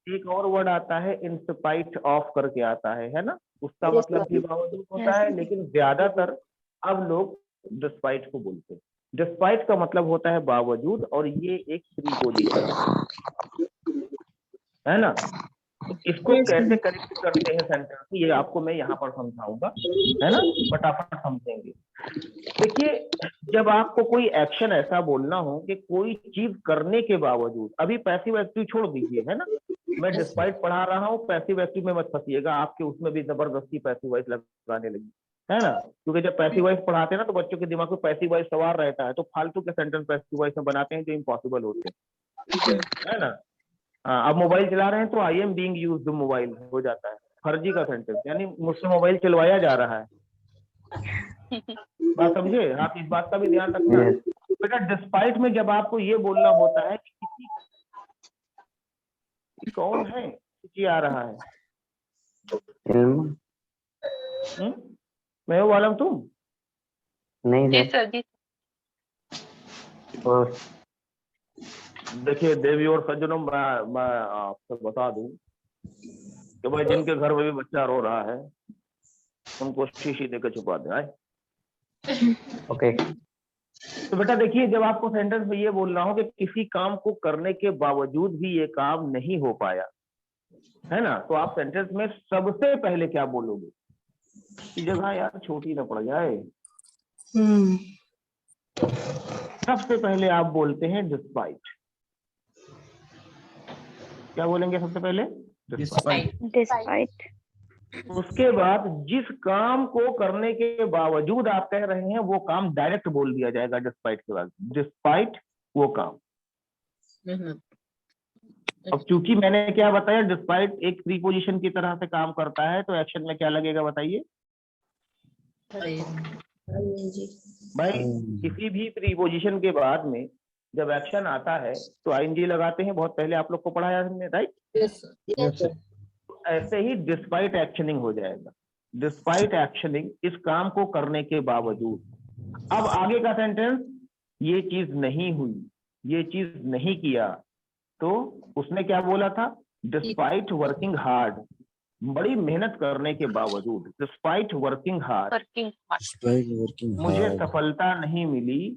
एक और वर्ड आता है इन स्पाइट ऑफ करके आता है ना, उसका मतलब भी बावजूद होता है, लेकिन ज्यादातर अब लोग डिस्पाइट को बोलते हैं। डिस्पाइट का मतलब होता है बावजूद, और ये एक प्रीपोजिशन है ना। इसको कैसे करेक्ट करते हैं सेंटेंस, ये आपको मैं यहाँ पर समझाऊंगा, है ना, फटाफट समझेंगे। देखिए, जब आपको कोई एक्शन ऐसा बोलना हो कि कोई चीज करने के बावजूद, अभी पैसिव एक्टिव छोड़ दीजिए, है ना, मैं डिस्पाइट पढ़ा रहा हूँ, पैसिव एक्टिव में मत फंसिएगा, आपके उसमें भी जबरदस्ती पैसिव वॉइस लगाने लगी, है ना, क्योंकि जब पैसिव वॉइस पढ़ाते हैं ना तो बच्चों के दिमाग में पैसिव वॉइस सवार रहता है, तो फालतू के सेंटेंस पैसिव वॉइस में बनाते हैं जो इम्पॉसिबल होते हैं, है ना। अब मोबाइल चला रहे हैं तो आई एम बीइंग यूज्ड मोबाइल हो जाता है, फर्जी का सेंटेंस, यानी मुझसे मोबाइल चलवाया जा रहा है। बात समझे आप, इस बात का भी ध्यान रखना। बेटा डिस्पाइट में जब आपको ये बोलना होता है कि किसी कौन है, किसी आ रहा है, मैं हूँ वालम, तुम नहीं जी सर। सर जी। और देखिए देवी और सज्जनों, मैं आपको बता दूं कि भाई जिनके घर में भी बच्चा रो रहा है उनको शीशी देकर छुपा दे आए। ओके। तो बेटा देखिए, जब आपको सेंटेंस में ये बोलना हो कि किसी काम को करने के बावजूद भी ये काम नहीं हो पाया, है ना, तो आप सेंटेंस में सबसे पहले क्या बोलोगे, कि जगह यार छोटी ना पड़ जाए, सबसे पहले आप बोलते हैं डिस्पाइट। क्या बोलेंगे सबसे पहले? Despite. उसके बाद जिस काम को करने के बावजूद आप कह रहे हैं वो काम डायरेक्ट बोल दिया जाएगा डिस्पाइट के बाद, डिस्पाइट वो काम। अब चूंकि मैंने क्या बताया, डिस्पाइट एक प्रीपोजिशन की तरह से काम करता है, तो एक्शन में क्या लगेगा बताइए भाई। किसी भी प्रीपोजिशन के बाद में जब एक्शन आता है तो आईएनजी लगाते हैं, बहुत पहले आप लोग को पढ़ाया हमने, राइट। ऐसे ही डिस्पाइट एक्शनिंग हो जाएगा, डिस्पाइट एक्शनिंग, इस काम को करने के बावजूद। अब आगे का सेंटेंस, ये चीज नहीं हुई, ये चीज नहीं किया, तो उसने क्या बोला था, डिस्पाइट वर्किंग हार्ड, बड़ी मेहनत करने के बावजूद, डिस्पाइट वर्किंग हार्ड, Working मुझे hard. सफलता नहीं मिली,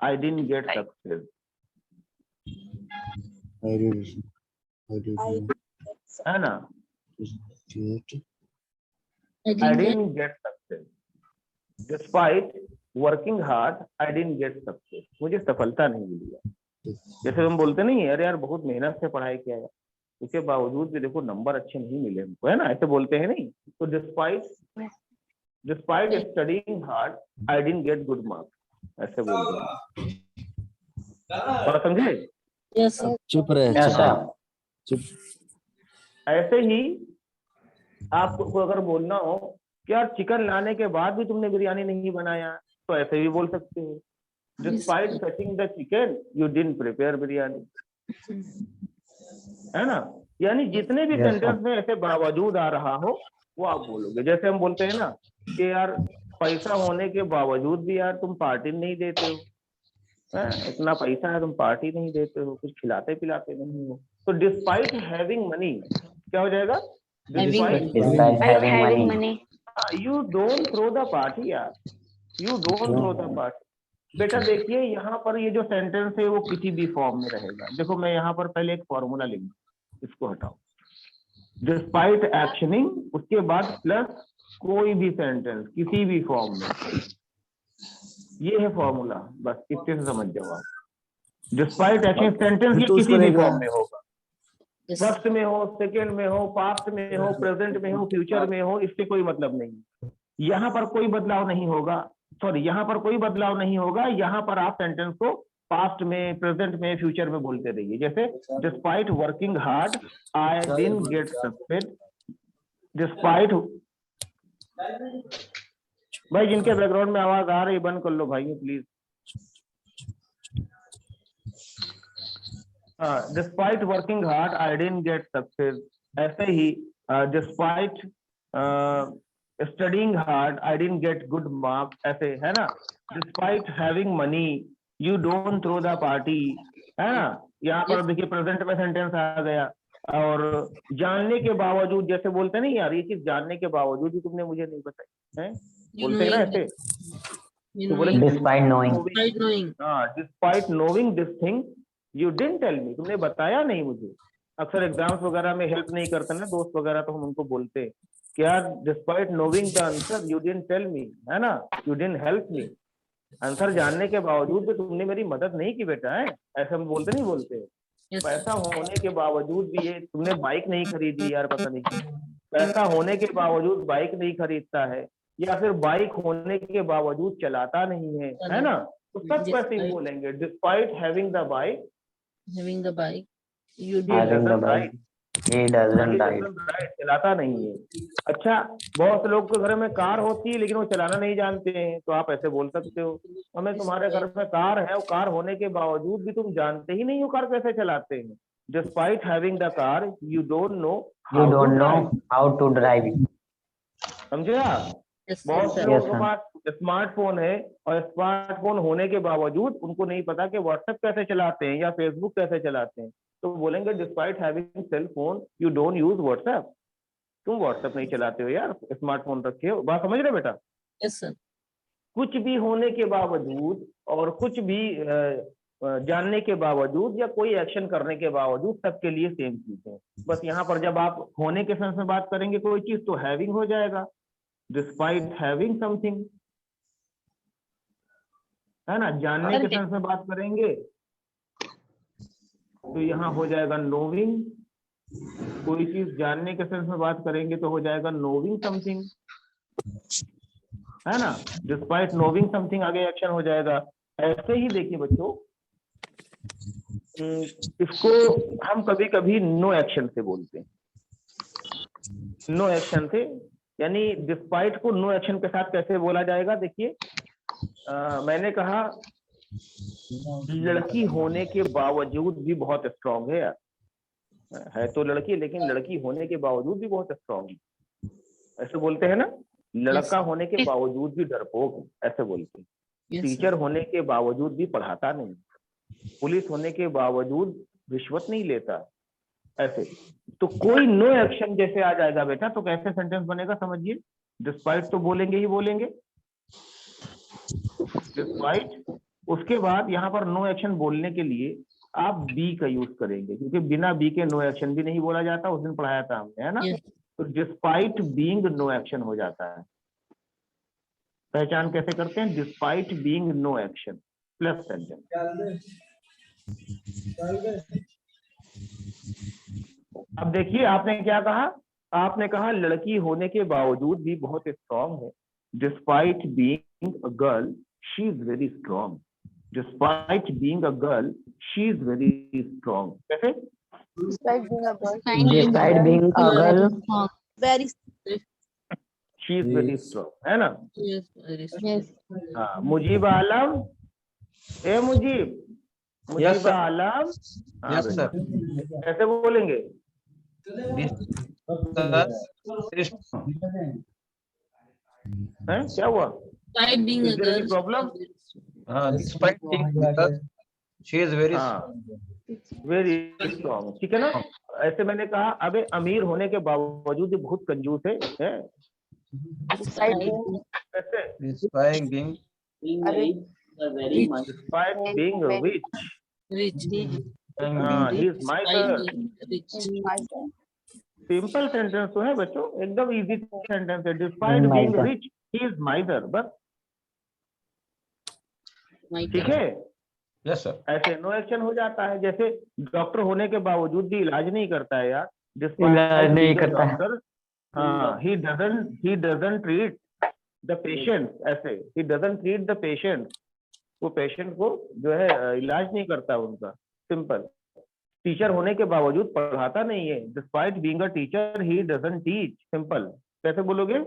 I didn't get Right. Success, I did है ना, get I didn't get success, despite working hard I didn't get success, मुझे सफलता नहीं मिली। जैसे हम बोलते नहीं, अरे यार बहुत मेहनत से पढ़ाई किया है, उसके बावजूद भी देखो नंबर अच्छे नहीं मिले हमको, है ना, ऐसे बोलते हैं नहीं। तो despite studying hard I didn't get good marks, ऐसे बोलते हैं, और समझे? Yes, sir. चुप रहे, ऐसा चुप। ऐसे ही आपको अगर बोलना हो कि यार चिकन लाने के बाद भी तुमने बिरयानी नहीं बनाया, तो ऐसे भी बोल सकते हो, despite fetching the chicken you didn't prepare biryani, है ना। यानी जितने भी सेंटेंस में ऐसे बावजूद आ रहा हो वो आप बोलोगे। जैसे हम बोलते हैं ना कि यार पैसा होने के बावजूद भी यार तुम पार्टी नहीं देते हो, इतना पैसा है तुम पार्टी नहीं देते हो, कुछ खिलाते पिलाते नहीं हो, तो डिस्पाइट हैविंग मनी क्या हो जाएगा, Having money. You don't throw the party यार, you don't throw the party. बेटा देखिए यहाँ पर ये जो सेंटेंस है वो किसी भी फॉर्म में रहेगा। देखो मैं यहाँ पर पहले एक फॉर्मूला लिख दूं, इसको हटाओ, डिस्पाइट एक्शनिंग, उसके बाद प्लस कोई भी सेंटेंस किसी भी फॉर्म में, ये है फॉर्मूला, बस इससे समझ जाओ आप। डिस्पाइट एक्शन सेंटेंस ये किसी भी फॉर्म में होगा, फर्स्ट में हो, सेकेंड में हो, पास्ट में हो, प्रेजेंट में हो, फ्यूचर में हो, इससे कोई मतलब नहीं। यहाँ पर कोई बदलाव नहीं होगा, सॉरी यहाँ पर कोई बदलाव नहीं होगा, यहाँ पर आप सेंटेंस को पास्ट में, प्रेजेंट में, फ्यूचर में बोलते रहिए। जैसे despite working hard I didn't get success, despite भाई जिनके बैकग्राउंड में आवाज आ रही बंद कर लो भाई please. Despite working hard I didn't get success, ऐसे ही despite studying hard I didn't get good marks, ऐसे है ना। Despite having money you don't throw the party, है ना। यहाँ पर देखिए प्रेजेंट में सेंटेंस आ गया। और जानने के बावजूद, जैसे बोलते हैं ना यार ये चीज जानने के बावजूद भी तुमने मुझे नहीं बताई है, बोलते हैं ना ऐसे, तो बोले despite knowing, despite knowing this thing you didn't tell me, तुमने बताया नहीं मुझे। अक्सर एग्जाम्स वगैरह में हेल्प नहीं करते ना दोस्त वगैरह, तो हम उनको बोलते हैं कि यार despite knowing the answer you didn't tell me, है ना, you didn't help me. Answer जानने के बावजूद भी तुमने मेरी मदद नहीं की बेटा, है ऐसे हम बोलते नहीं बोलते। पैसा होने के बावजूद भी ये तुमने बाइक नहीं खरीदी यार, पता नहीं क्यों। पैसा होने के बावजूद बाइक नहीं खरीदता है, या फिर बाइक होने के बावजूद चलाता नहीं है ना, तो सब कैसे ही बोलेंगे despite having the bike you he doesn't ride। चलाता नहीं है। अच्छा, बहुत से लोग के घर में कार होती है लेकिन वो चलाना नहीं जानते हैं, तो आप ऐसे बोल सकते हो हमें तुम्हारे घर में कार है, वो कार होने के बावजूद भी तुम जानते ही नहीं हो कार कैसे चलाते हैं। Despite having the car you don't know how to drive. समझे आप? बहुत से लोगों के पास स्मार्टफोन है और स्मार्टफोन होने के बावजूद उनको नहीं पता कि व्हाट्सएप कैसे चलाते हैं या फेसबुक कैसे चलाते हैं, तो बोलेंगे despite having cell phone you don't use WhatsApp, तुम व्हाट्सएप नहीं चलाते हो यार, स्मार्टफोन रखे हो। बात समझ रहे बेटा? Yes sir. कुछ भी होने के बावजूद और कुछ भी जानने के बावजूद या कोई एक्शन करने के बावजूद सबके लिए सेम चीज है। बस यहाँ पर जब आप होने के सेंस में बात करेंगे कोई चीज तो हैविंग हो जाएगा, डिस्पाइट हैविंग समथिंग, है ना। जानने के सेंस में बात करेंगे तो यहाँ हो जाएगा नोविंग, कोई चीज जानने के सेंस में बात करेंगे तो हो जाएगा नोविंग समथिंग, है ना। डिस्पाइट नोविंग समथिंग आगे एक्शन हो जाएगा। ऐसे ही देखिए बच्चों, इसको हम कभी कभी नो एक्शन से बोलते हैं, नो एक्शन से, यानी डिस्पाइट को नो एक्शन के साथ कैसे बोला जाएगा। देखिए मैंने कहा लड़की होने के बावजूद भी बहुत स्ट्रांग है यार, है तो लड़की लेकिन लड़की होने के बावजूद भी बहुत स्ट्रांग है, ऐसे बोलते हैं ना। लड़का होने के बावजूद भी डरपोक है, ऐसे बोलते हैं। टीचर होने के बावजूद भी पढ़ाता नहीं, पुलिस होने के बावजूद रिश्वत नहीं लेता, ऐसे। तो कोई नो एक्शन जैसे आ जाएगा बेटा तो कैसे सेंटेंस बनेगा समझिए। डिस्पाइट तो बोलेंगे ही बोलेंगे, डिस्पाइट, उसके बाद यहाँ पर नो एक्शन बोलने के लिए आप बी का यूज करेंगे, क्योंकि बिना बी के नो एक्शन भी नहीं बोला जाता, उस दिन पढ़ाया था हमने, है ना। तो डिस्पाइट बीइंग नो एक्शन हो जाता है। पहचान कैसे करते हैं? Despite being no action plus sentence. अब देखिए आपने क्या कहा, आपने कहा लड़की होने के बावजूद भी बहुत स्ट्रांग है। Despite being a girl she is very strong, despite being a girl she is very strong. कैसे? Despite being a girl, despite being a girl very she is very strong, है ना। yes, हाँ, मुजीब आलम, ए मुजीब, मुजीब आलम, यस सर, कैसे बोलेंगे? हैं क्या हुआ? despite being a Is there any girl problem? Despite being she is very very strong, ठीक है ना। ऐसे मैंने कहा अबे अमीर होने के बावजूद भी बहुत कंजूस है। despite being कैसे? Despite being Despite being rich, rich he is miser. Simple sentence तो है बच्चों, एकदम इजी सेंटेंस है। Despite being rich he is माइजर, बस, ठीक है। यस सर, ऐसे नो एक्शन हो जाता है। जैसे डॉक्टर होने के बावजूद भी इलाज नहीं करता है यार, इलाज नहीं करता है। डॉक्टर, हाँ, he doesn't treat the patient, ऐसे he doesn't treat the patient, वो पेशेंट को जो है इलाज नहीं करता उनका, सिंपल। टीचर होने के बावजूद पढ़ाता नहीं है। Despite being a teacher he doesn't teach, simple. कैसे बोलोगे?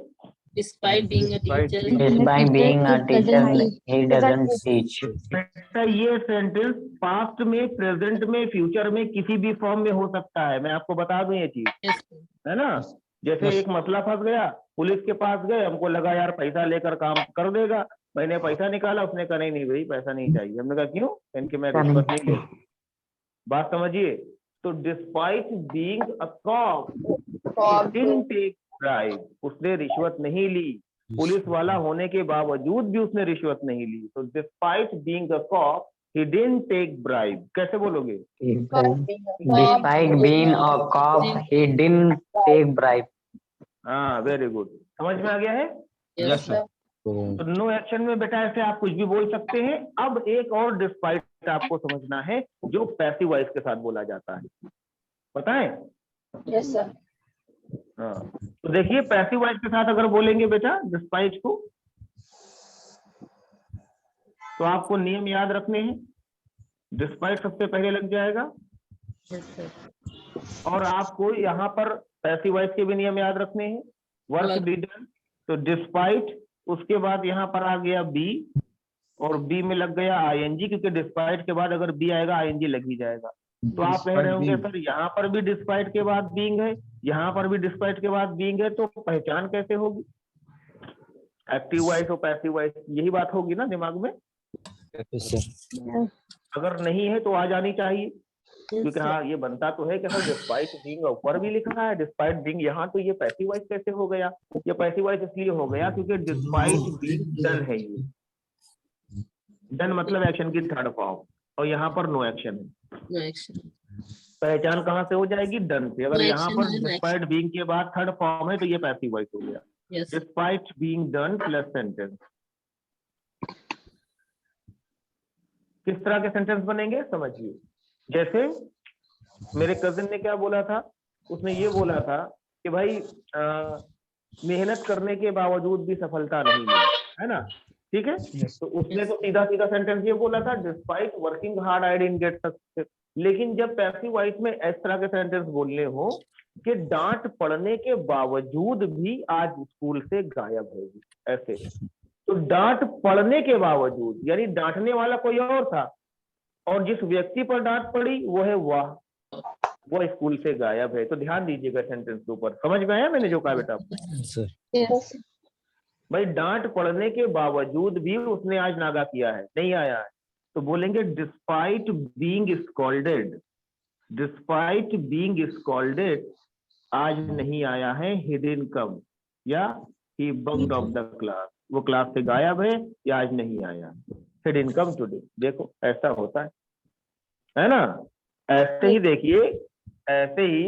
Despite being a teacher, Despite being a teacher, he doesn't teach. बेटा ये सेंटेंस पास्ट में, प्रेजेंट में, फ्यूचर में किसी भी फॉर्म में हो सकता है। मैं आपको बता दूं ये चीज, yes, sir. है ना। जैसे एक मसला फंस गया, पुलिस के पास गए, हमको लगा यार पैसा लेकर काम कर देगा, मैंने पैसा निकाला, उसने कहा नहीं भाई पैसा नहीं चाहिए। हमने कहा क्यों? इनके मैं रिश्वत नहीं ले। बात समझिए। तो despite being a cop, didn't take bribe, उसने रिश्वत नहीं ली। पुलिस वाला होने के बावजूद भी उसने रिश्वत नहीं ली। तो despite being a cop he didn't take bribe. कैसे बोलोगे? Despite being a cop, he didn't take bribe. हाँ, वेरी गुड, समझ में आ गया है। Yes, sir. तो नो एक्शन में बेटा ऐसे आप कुछ भी बोल सकते हैं। अब एक और डिस्पाइट आपको समझना है जो पैसिव वॉइस के साथ बोला जाता है, पता है? Yes sir. हाँ, तो देखिए पैसिव वॉइस के साथ अगर बोलेंगे बेटा डिस्पाइट को, तो आपको नियम याद रखने हैं। डिस्पाइट सबसे पहले लग जाएगा, Yes, sir. और आपको यहाँ पर पैसिव वॉइस के भी नियम याद रखने हैं। वर्क बी डन, तो डिस्पाइट, उसके बाद यहाँ पर आ गया बी, और बी में लग गया आईएनजी, क्योंकि डिस्पाइट के बाद अगर बी आएगा आईएनजी लग ही जाएगा। तो आप कह रहे होंगे सर यहाँ पर भी डिस्पाइट के बाद बीइंग है, यहाँ पर भी डिस्पाइट के बाद बीइंग है, तो पहचान कैसे होगी? एक्टिव वॉइस और पैसिव वॉइस, यही बात होगी ना दिमाग में। अगर नहीं है तो आ जानी चाहिए, क्योंकि हाँ ये बनता तो है कि सर डिस्पाइट बीइंग ऊपर भी लिखा है, डिस्पाइट बीइंग यहाँ, तो ये पैसिव वॉइस कैसे हो गया? ये पैसिव वॉइस इसलिए हो गया क्योंकि डिस्पाइट बीइंग डन है। ये डन मतलब एक्शन की थर्ड फॉर्म, और यहाँ पर नो एक्शन है। No action. पहचान कहाँ से हो जाएगी? डन से। अगर No यहाँ action पर है, no डिस्पाइट बीइंग के बाद थर्ड फॉर्म है तो ये पैसिव वॉइस हो गया। Yes. Despite being done plus sentence. किस तरह के सेंटेंस बनेंगे समझिए। जैसे मेरे कजिन ने क्या बोला था, उसने ये बोला था कि भाई मेहनत करने के बावजूद भी सफलता नहीं मिली, है ना, ठीक है। तो उसने तो सीधा सीधा सेंटेंस ये बोला था, despite working hard I didn't get success. लेकिन जब पैसिव वॉइस में इस तरह के सेंटेंस बोलने हो कि डांट पड़ने के बावजूद भी आज स्कूल से गायब होगी, ऐसे, तो डांट पड़ने के बावजूद यानी डांटने वाला कोई और था, और जिस व्यक्ति पर डांट पड़ी वो है वो स्कूल से गायब है। तो ध्यान दीजिएगा सेंटेंस के ऊपर। समझ में आया मैंने जो कहा बेटा आपको? यस भाई डांट पड़ने के बावजूद भी उसने आज नागा किया है, नहीं आया है, तो बोलेंगे despite being scolded, despite being scolded आज नहीं आया है, ही डिडंट कम, या ही बंक्ड ऑफ द क्लास, वो क्लास से गायब है या आज नहीं आया, ही डिडंट कम टुडे। देखो ऐसा होता है ना। ऐसे ही देखिए, ऐसे ही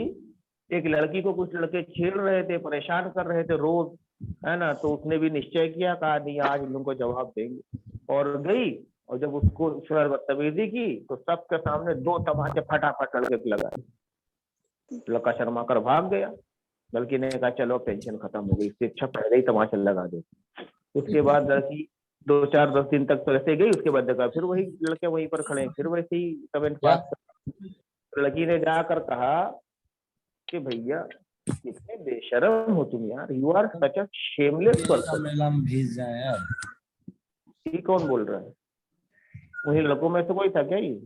एक लड़की को कुछ लड़के छेड़ रहे थे, परेशान कर रहे थे रोज, है ना, तो उसने भी निश्चय किया, कहा नहीं आज इन लोगों को जवाब देंगे, और गई, और जब उसको बदतमीजी की तो सबके सामने 2 तमाचे फटाफट लड़के लगाए। लड़का शर्मा कर भाग गया, लड़की ने कहा चलो टेंशन खत्म हो गई, इससे अच्छा पहले ही तमाचा लगा दे। उसके बाद लड़की 2-4-10 दिन तक तो ऐसे गई, उसके बाद देखा फिर वही लड़के वहीं पर खड़े, फिर वैसे ही 7 क्लास। लड़की ने जाकर कहा कि भैया कितने बेशरम हो तुम यार, you are such a shameless person. भेज जाए यार। ये कौन बोल रहा है? वही लड़कों में से कोई था क्या ये?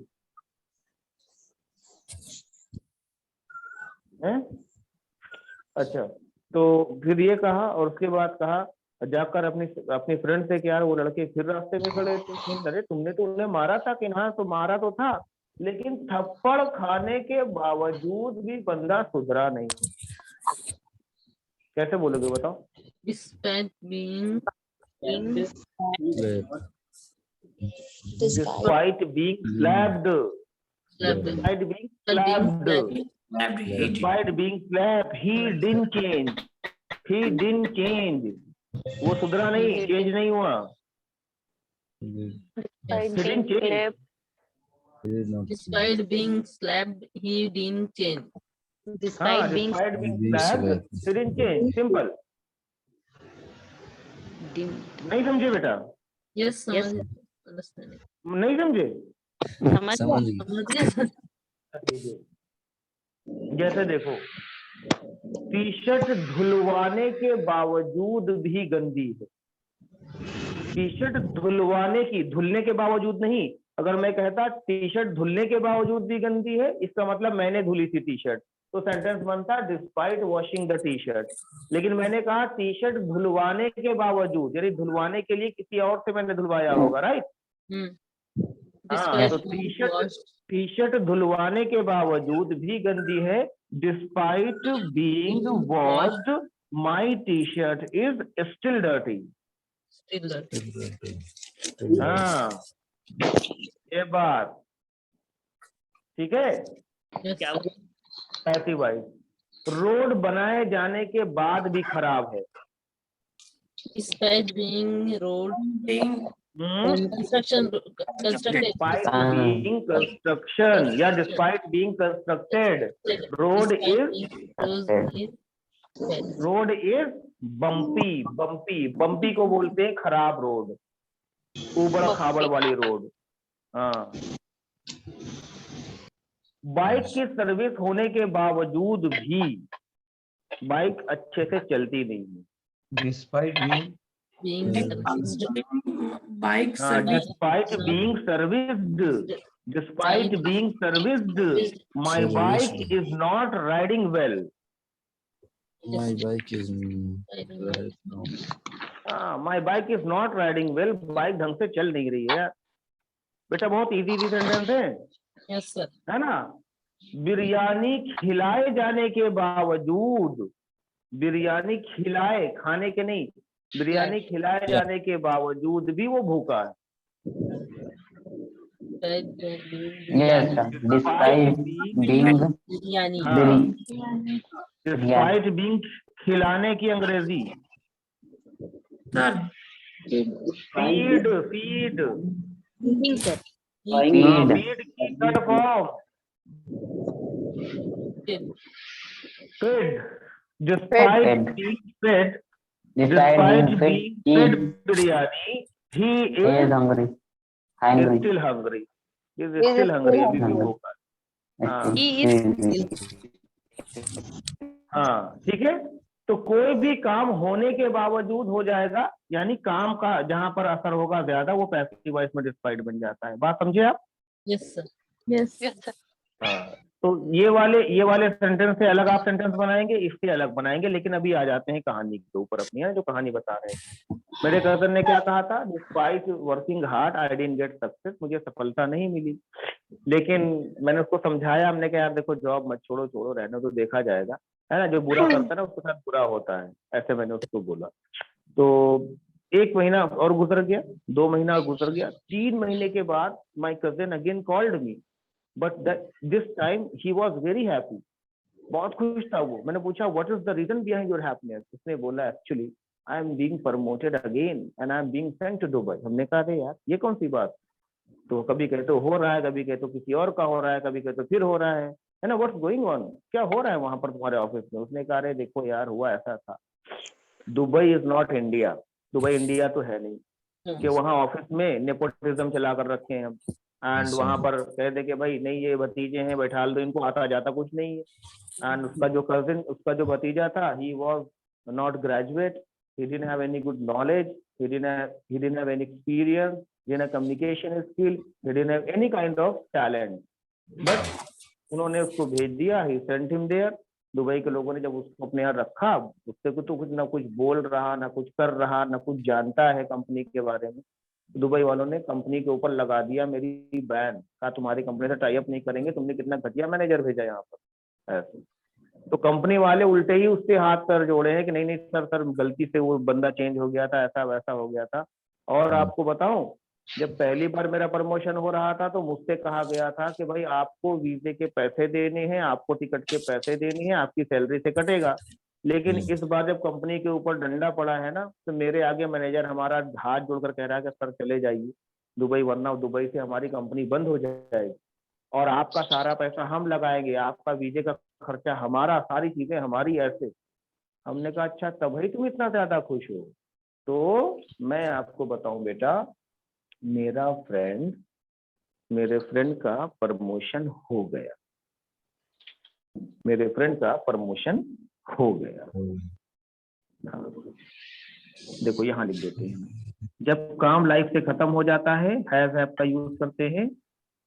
हैं? अच्छा, तो फिर ये कहा, और उसके बाद कहा जाकर अपनी फ्रेंड से कि यार वो लड़के फिर रास्ते में खड़े थे, अरे तुमने तो उन्हें मारा था कि हाँ, तो मारा तो था, लेकिन थप्पड़ खाने के बावजूद भी बंदा सुधरा नहीं। कैसे बोलोगे बताओ? Despite being Despite being slapped, despite being slapped, despite being slapped, he didn't change, he didn't change, वो सुधरा नहीं, चेंज नहीं हुआ। Despite being slapped, he didn't change. Despite being slapped, he didn't change, simple. नहीं समझे बेटा? Yes, understanding. नहीं समझे? समझ गए। समझ गए? जैसे देखो, टी शर्ट धुलवाने के बावजूद भी गंदी है। टी शर्ट धुलवाने की, धुलने के बावजूद नहीं। अगर मैं कहता टी शर्ट धुलने के बावजूद भी गंदी है, इसका मतलब मैंने धुली थी टी शर्ट, तो सेंटेंस बनता despite washing the T shirt. लेकिन मैंने कहा टी शर्ट धुलवाने के बावजूद, यानी धुलवाने के लिए किसी और से मैंने धुलवाया होगा, राइट? हाँ, तो टी शर्ट धुलवाने के बावजूद भी गंदी है। Despite being washed my T shirt is still dirty. हाँ, ये बात ठीक है। क्या 35 रोड बनाए जाने के बाद भी खराब है। Despite being road construction Despite being construction या despite being constructed, road is bumpy को बोलते हैं खराब रोड, उबड़ खाबड़ वाली रोड। हाँ, बाइक की सर्विस होने के बावजूद भी बाइक अच्छे से चलती नहीं है। Despite being bike despite being serviced, my bike is not riding well. My bike is right now. My bike is not riding well. Bike ढंग से चल नहीं रही है। बेटा बहुत इजी सेंटेंस है। yes sir है ना? बिरयानी खिलाए जाने के बावजूद, बिरयानी खिलाए, खाने के नहीं, बिरयानी खिलाए जाने के बावजूद भी वो भूखा है। Yes, sir. Despite being despite being खिलाने की अंग्रेजी सर फीड sir फीड की cut form fed. Despite being fed biryani, he is hungry. still hungry. He is still hungry. अभी भी भूखा है। हाँ, ठीक है। तो कोई भी काम होने के बावजूद हो जाएगा, यानी काम का जहां पर असर होगा ज्यादा, वो पैसिव वॉइस में डिस्पाइट बन जाता है। बात समझे आप? yes sir yes sir हाँ, तो ये वाले सेंटेंस से अलग आप सेंटेंस बनाएंगे, इससे अलग बनाएंगे। लेकिन अभी आ जाते हैं कहानी के ऊपर अपनी, है जो कहानी बता रहे हैं। मेरे कजन ने क्या कहा था? Despite working hard I didn't get success, मुझे सफलता नहीं मिली। लेकिन मैंने उसको समझाया, हमने कहा यार देखो जॉब मत छोड़ो, रहने तो देखा जाएगा, है ना? जो बुरा करता है ना उसके साथ बुरा होता है, ऐसे मैंने उसको बोला। तो 1 महीना और गुजर गया, 2 महीना और गुजर गया, 3 महीने के बाद my cousin again called me, but this time he was very happy, बहुत खुश था वो। मैंने पूछा what is the reason behind your happiness? उसने बोला actually I am being promoted again and I am being sent to Dubai. हमने कहा अरे यार ये कौन सी बात? तो कभी कहते हो रहा है, कभी कहते किसी और का हो रहा है, कभी कहते फिर हो रहा है ना? व्हाट्स गोइंग ऑन, क्या हो रहा है वहां पर तुम्हारे ऑफिस में? उसने कहा अरे देखो यार हुआ ऐसा था, Dubai is not India, Dubai India तो है नहीं कि वहाँ ऑफिस में नेपोटिज्म चला कर रखे हैं हम, एंड वहां पर कह दे कि भाई नहीं ये भतीजे हैं बैठा दो इनको, आता जाता कुछ नहीं है। एंड उसका जो कजिन, उसका जो भतीजा था, he was not graduate, he didn't have any good knowledge, he didn't have any experience, he didn't have communication skill, he didn't have any kind of talent, but उन्होंने उसको भेज दिया, he sent him there। Dubai के लोगों ने जब उसको अपने यहाँ रखा, उससे तो कुछ ना कुछ बोल रहा, ना कुछ कर रहा, ना कुछ जानता है कंपनी के बारे में। दुबई वालों ने कंपनी के ऊपर लगा दिया मेरी बैन, कहा तुम्हारी कंपनी से टाई अप नहीं करेंगे, तुमने कितना घटिया मैनेजर भेजा यहाँ पर, ऐसे। तो कंपनी वाले उल्टे ही उससे हाथ पैर जोड़े हैं कि नहीं नहीं सर गलती से वो बंदा चेंज हो गया था, ऐसा वैसा हो गया था। और आपको बताऊं, जब पहली बार मेरा प्रमोशन हो रहा था तो मुझसे कहा गया था कि भाई आपको वीजे के पैसे देने हैं, आपको टिकट के पैसे देने हैं, आपकी सैलरी से कटेगा। लेकिन इस बार जब कंपनी के ऊपर डंडा पड़ा है ना, तो मेरे आगे मैनेजर हमारा हाथ जोड़कर कह रहा है कि सर चले जाइए दुबई, वरना दुबई से हमारी कंपनी बंद हो जाएगी और आपका सारा पैसा हम लगाएंगे, आपका वीजे का खर्चा हमारा, सारी चीजें हमारी, ऐसे। हमने कहा अच्छा तभी तुम इतना ज्यादा खुश हो? तो मैं आपको बताऊं बेटा, मेरे फ्रेंड का प्रमोशन हो गया। मेरे फ्रेंड का प्रमोशन हो गया। देखो यहाँ लिख देते हैं, जब काम लाइफ से खत्म हो जाता है हैज हैव का यूज करते हैं।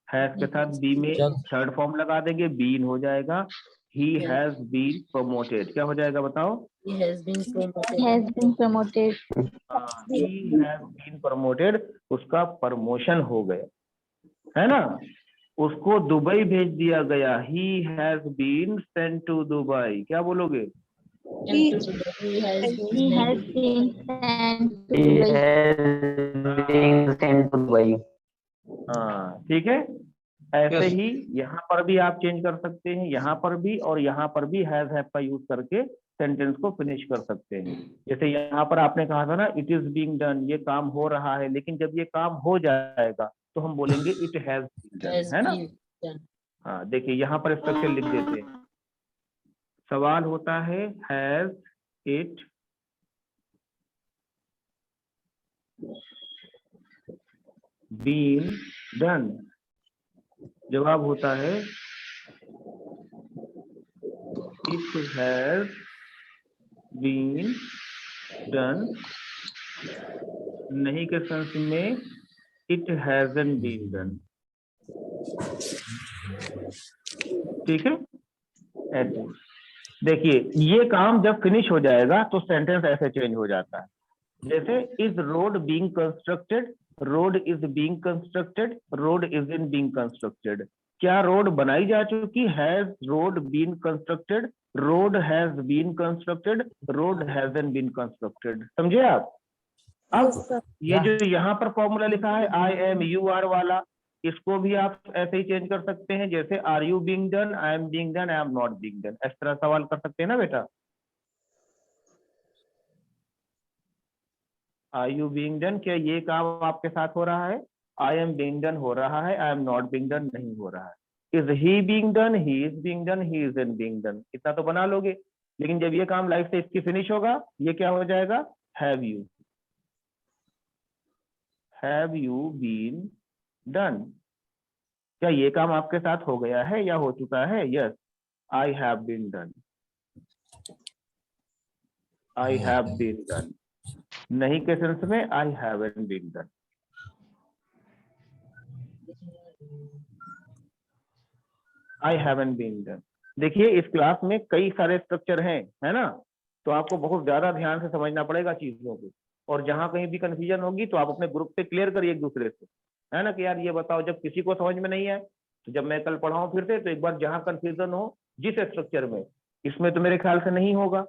हैज के साथ बी में थर्ड फॉर्म लगा देंगे, बीन हो जाएगा। ही हैज बीन प्रमोटेड, क्या हो जाएगा बताओ? He has been promoted. Has been promoted. He has been promoted, उसका प्रमोशन हो गया, है ना। उसको दुबई भेज दिया गया, he has been sent to Dubai, क्या बोलोगे? He has He has been sent to He Dubai. has been sent to Dubai. हाँ ठीक है। ऐसे Yes. ही यहाँ पर भी आप चेंज कर सकते हैं, यहाँ पर भी और यहाँ पर भी हैज हैव का यूज करके सेंटेंस को फिनिश कर सकते हैं। जैसे यहाँ पर आपने कहा था ना इट इज बीइंग डन, ये काम हो रहा है, लेकिन जब ये काम हो जाएगा तो हम बोलेंगे इट हैज बीन डन, है ना। हाँ देखिए यहाँ पर स्ट्रक्चर लिख देते हैं। सवाल होता है हैज इट बीन डन, जवाब होता है इट हैज बीन डन, नहीं के सेंस में इट हैजंट बीन डन, ठीक है। ऐसे देखिए ये काम जब फिनिश हो जाएगा तो सेंटेंस ऐसे चेंज हो जाता है, जैसे is road being constructed, road is being constructed, road is in being constructed. क्या रोड बनाई जा चुकी? Has road been constructed, road has been constructed, road hasn't been constructed. समझे आप? अब ये जो यहाँ पर फॉर्मूला लिखा है आई एम यू आर वाला, इसको भी आप ऐसे ही चेंज कर सकते हैं, जैसे are you being done, I am being done, I am not being done, इस तरह सवाल कर सकते हैं ना बेटा। आर यू बीइंग डन, क्या ये काम आपके साथ हो रहा है? आई एम बीइंग डन हो रहा है, आई एम नॉट बीइंग डन नहीं हो रहा है। Is he being done, he is being done, he is in being done, इतना तो बना लोगे। लेकिन जब ये काम लाइफ से इसकी फिनिश होगा, ये क्या हो जाएगा? हैव यू बीन डन, क्या ये काम आपके साथ हो गया है या हो चुका है? Yes, I have been done, I have been done, नहीं के सेंस में I haven't been done. I haven't been done. देखिए इस क्लास में कई सारे स्ट्रक्चर हैं, है ना, तो आपको बहुत ज्यादा ध्यान से समझना पड़ेगा चीजों को, और जहां कहीं भी कंफ्यूजन होगी तो आप अपने ग्रुप पे क्लियर करिए एक दूसरे से, है ना, कि यार ये बताओ, जब किसी को समझ में नहीं है तो जब मैं कल पढ़ाऊं फिर से, तो एक बार जहां कंफ्यूजन हो जिस स्ट्रक्चर में, इसमें तो मेरे ख्याल से नहीं होगा,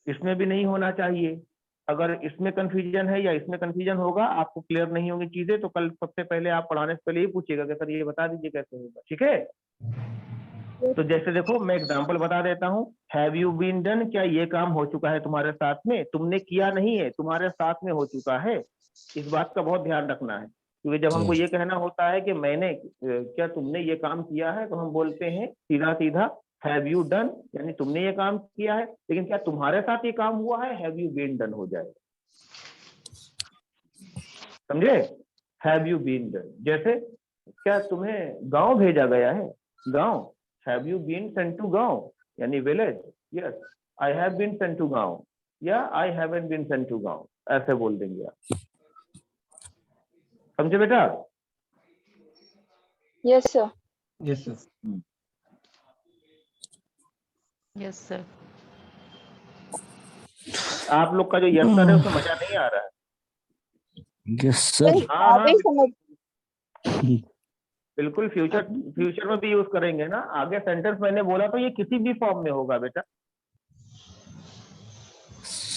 इसमें भी नहीं होना चाहिए। अगर इसमें कंफ्यूजन है या इसमें कंफ्यूजन होगा, आपको क्लियर नहीं होंगी चीजें, तो कल सबसे पहले आप पढ़ाने से पहले ही पूछिएगा कि सर ये बता दीजिए कैसे होगा, ठीक है। तो जैसे देखो मैं एग्जांपल बता देता हूँ, हैव यू बीन डन, क्या ये काम हो चुका है तुम्हारे साथ में? तुमने किया नहीं है, तुम्हारे साथ में हो चुका है। इस बात का बहुत ध्यान रखना है, क्योंकि जब हमको ये कहना होता है कि मैंने क्या तुमने ये काम किया है, तो हम बोलते हैं सीधा सीधा हैव यू डन, यानी तुमने ये काम किया है, लेकिन क्या तुम्हारे साथ ये काम हुआ है? हैव यू बीन डन हो जाएगा, समझे? Have you been done. जैसे क्या तुम्हें गांव भेजा गया है? गांव, have you been sent to गांव, यानी village. Yes, I have been sent to गांव, या I haven't been sent to गांव, ऐसे बोल देंगे आप। समझे बेटा? Yes sir. Yes, sir. Yes sir. आप लोग का जो यस सर है उसमें मजा नहीं आ रहा है। Yes sir. हाँ बिल्कुल, फ्यूचर में भी यूज करेंगे ना। आगे सेंटेंस मैंने बोला तो ये किसी भी फॉर्म में होगा बेटा।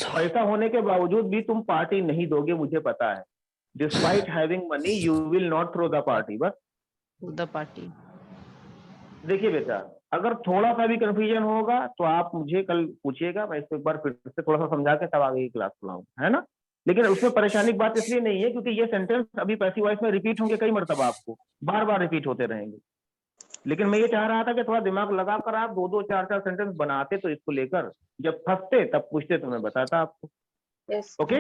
पैसा होने के बावजूद भी तुम पार्टी नहीं दोगे, मुझे पता है। Despite having money you will not throw the party, बस द पार्टी। देखिए बेटा, अगर थोड़ा सा भी कंफ्यूजन होगा तो आप मुझे कल पूछिएगा, मैं इसको एक बार फिर से थोड़ा सा समझा के तब आगे की क्लास पढ़ाऊंगा, है ना। लेकिन उसमें परेशानी की बात इसलिए नहीं है क्योंकि ये सेंटेंस अभी पैसिव वॉइस में रिपीट होंगे कई मरतबा, आपको बार बार रिपीट होते रहेंगे। लेकिन मैं ये चाह रहा था कि थोड़ा दिमाग लगाकर आप 2-2, 4-4 सेंटेंस बनाते, तो इसको लेकर जब फंसते तब पूछते तो मैं बताता आपको। यस। ओके,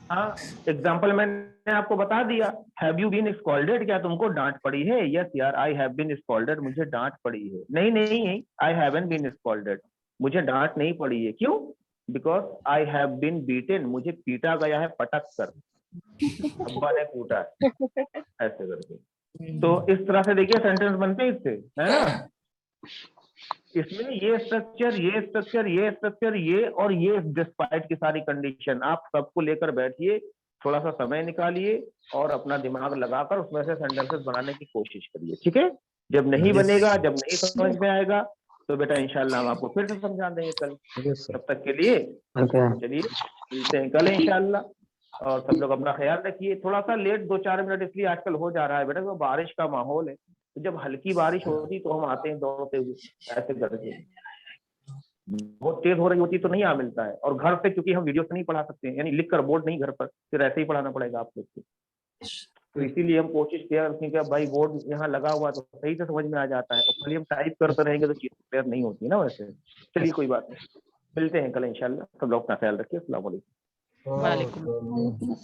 हाँ, एग्जाम्पल मैंने आपको बता दिया। हैव यू बीन स्कॉल्डेड, क्या तुमको डांट पड़ी है? यस यार, आई हैव बीन स्कॉल्डेड, मुझे डांट पड़ी है। नहीं नहीं, आई हैवंट बीन स्कॉल्डेड, मुझे डांट नहीं पड़ी है। क्यों? Because I have been beaten, मुझे पीटा गया है पटक कर, अब्बा ने कूटा है, ऐसे करके। तो इस तरह से देखिए सेंटेंस बनते हैं इससे, है ना। इसमें ये स्ट्रक्चर, ये स्ट्रक्चर, ये स्ट्रक्चर, ये और ये डिस्पाइट की सारी कंडीशन, आप सबको लेकर बैठिए, थोड़ा सा समय निकालिए और अपना दिमाग लगाकर उसमें से सेंटेंसेस बनाने की कोशिश करिए, ठीक है। जब नहीं बनेगा, जब नहीं समझ में आएगा तो बेटा इंशाल्लाह हम आपको फिर से समझा देंगे कल। तब तक के लिए चलिए मिलते हैं कल इंशाल्लाह, और सब लोग अपना ख्याल रखिए। थोड़ा सा लेट 2-4 मिनट इसलिए आजकल हो जा रहा है बेटा, तो बारिश का माहौल है, तो जब हल्की बारिश होती तो हम आते हैं दौड़ते हुए ऐसे करके, बहुत तेज हो रही होती तो नहीं आ मिलता है। और घर से क्योंकि हम वीडियो से नहीं पढ़ा सकते हैं, यानी लिख कर बोर्ड नहीं, घर पर फिर ऐसे ही पढ़ाना पड़ेगा आप लोग को, तो इसीलिए हम कोशिश किया कि भाई बोर्ड यहाँ लगा हुआ तो सही से समझ में आ जाता है, और खाली हम टाइप करते रहेंगे तो चीज क्लियर नहीं होती ना वैसे। चलिए कोई बात नहीं, मिलते हैं कल इंशाल्लाह, सब लोग अपना ख्याल रखिए। अस्सलाम वालेकुम। वालेकुम।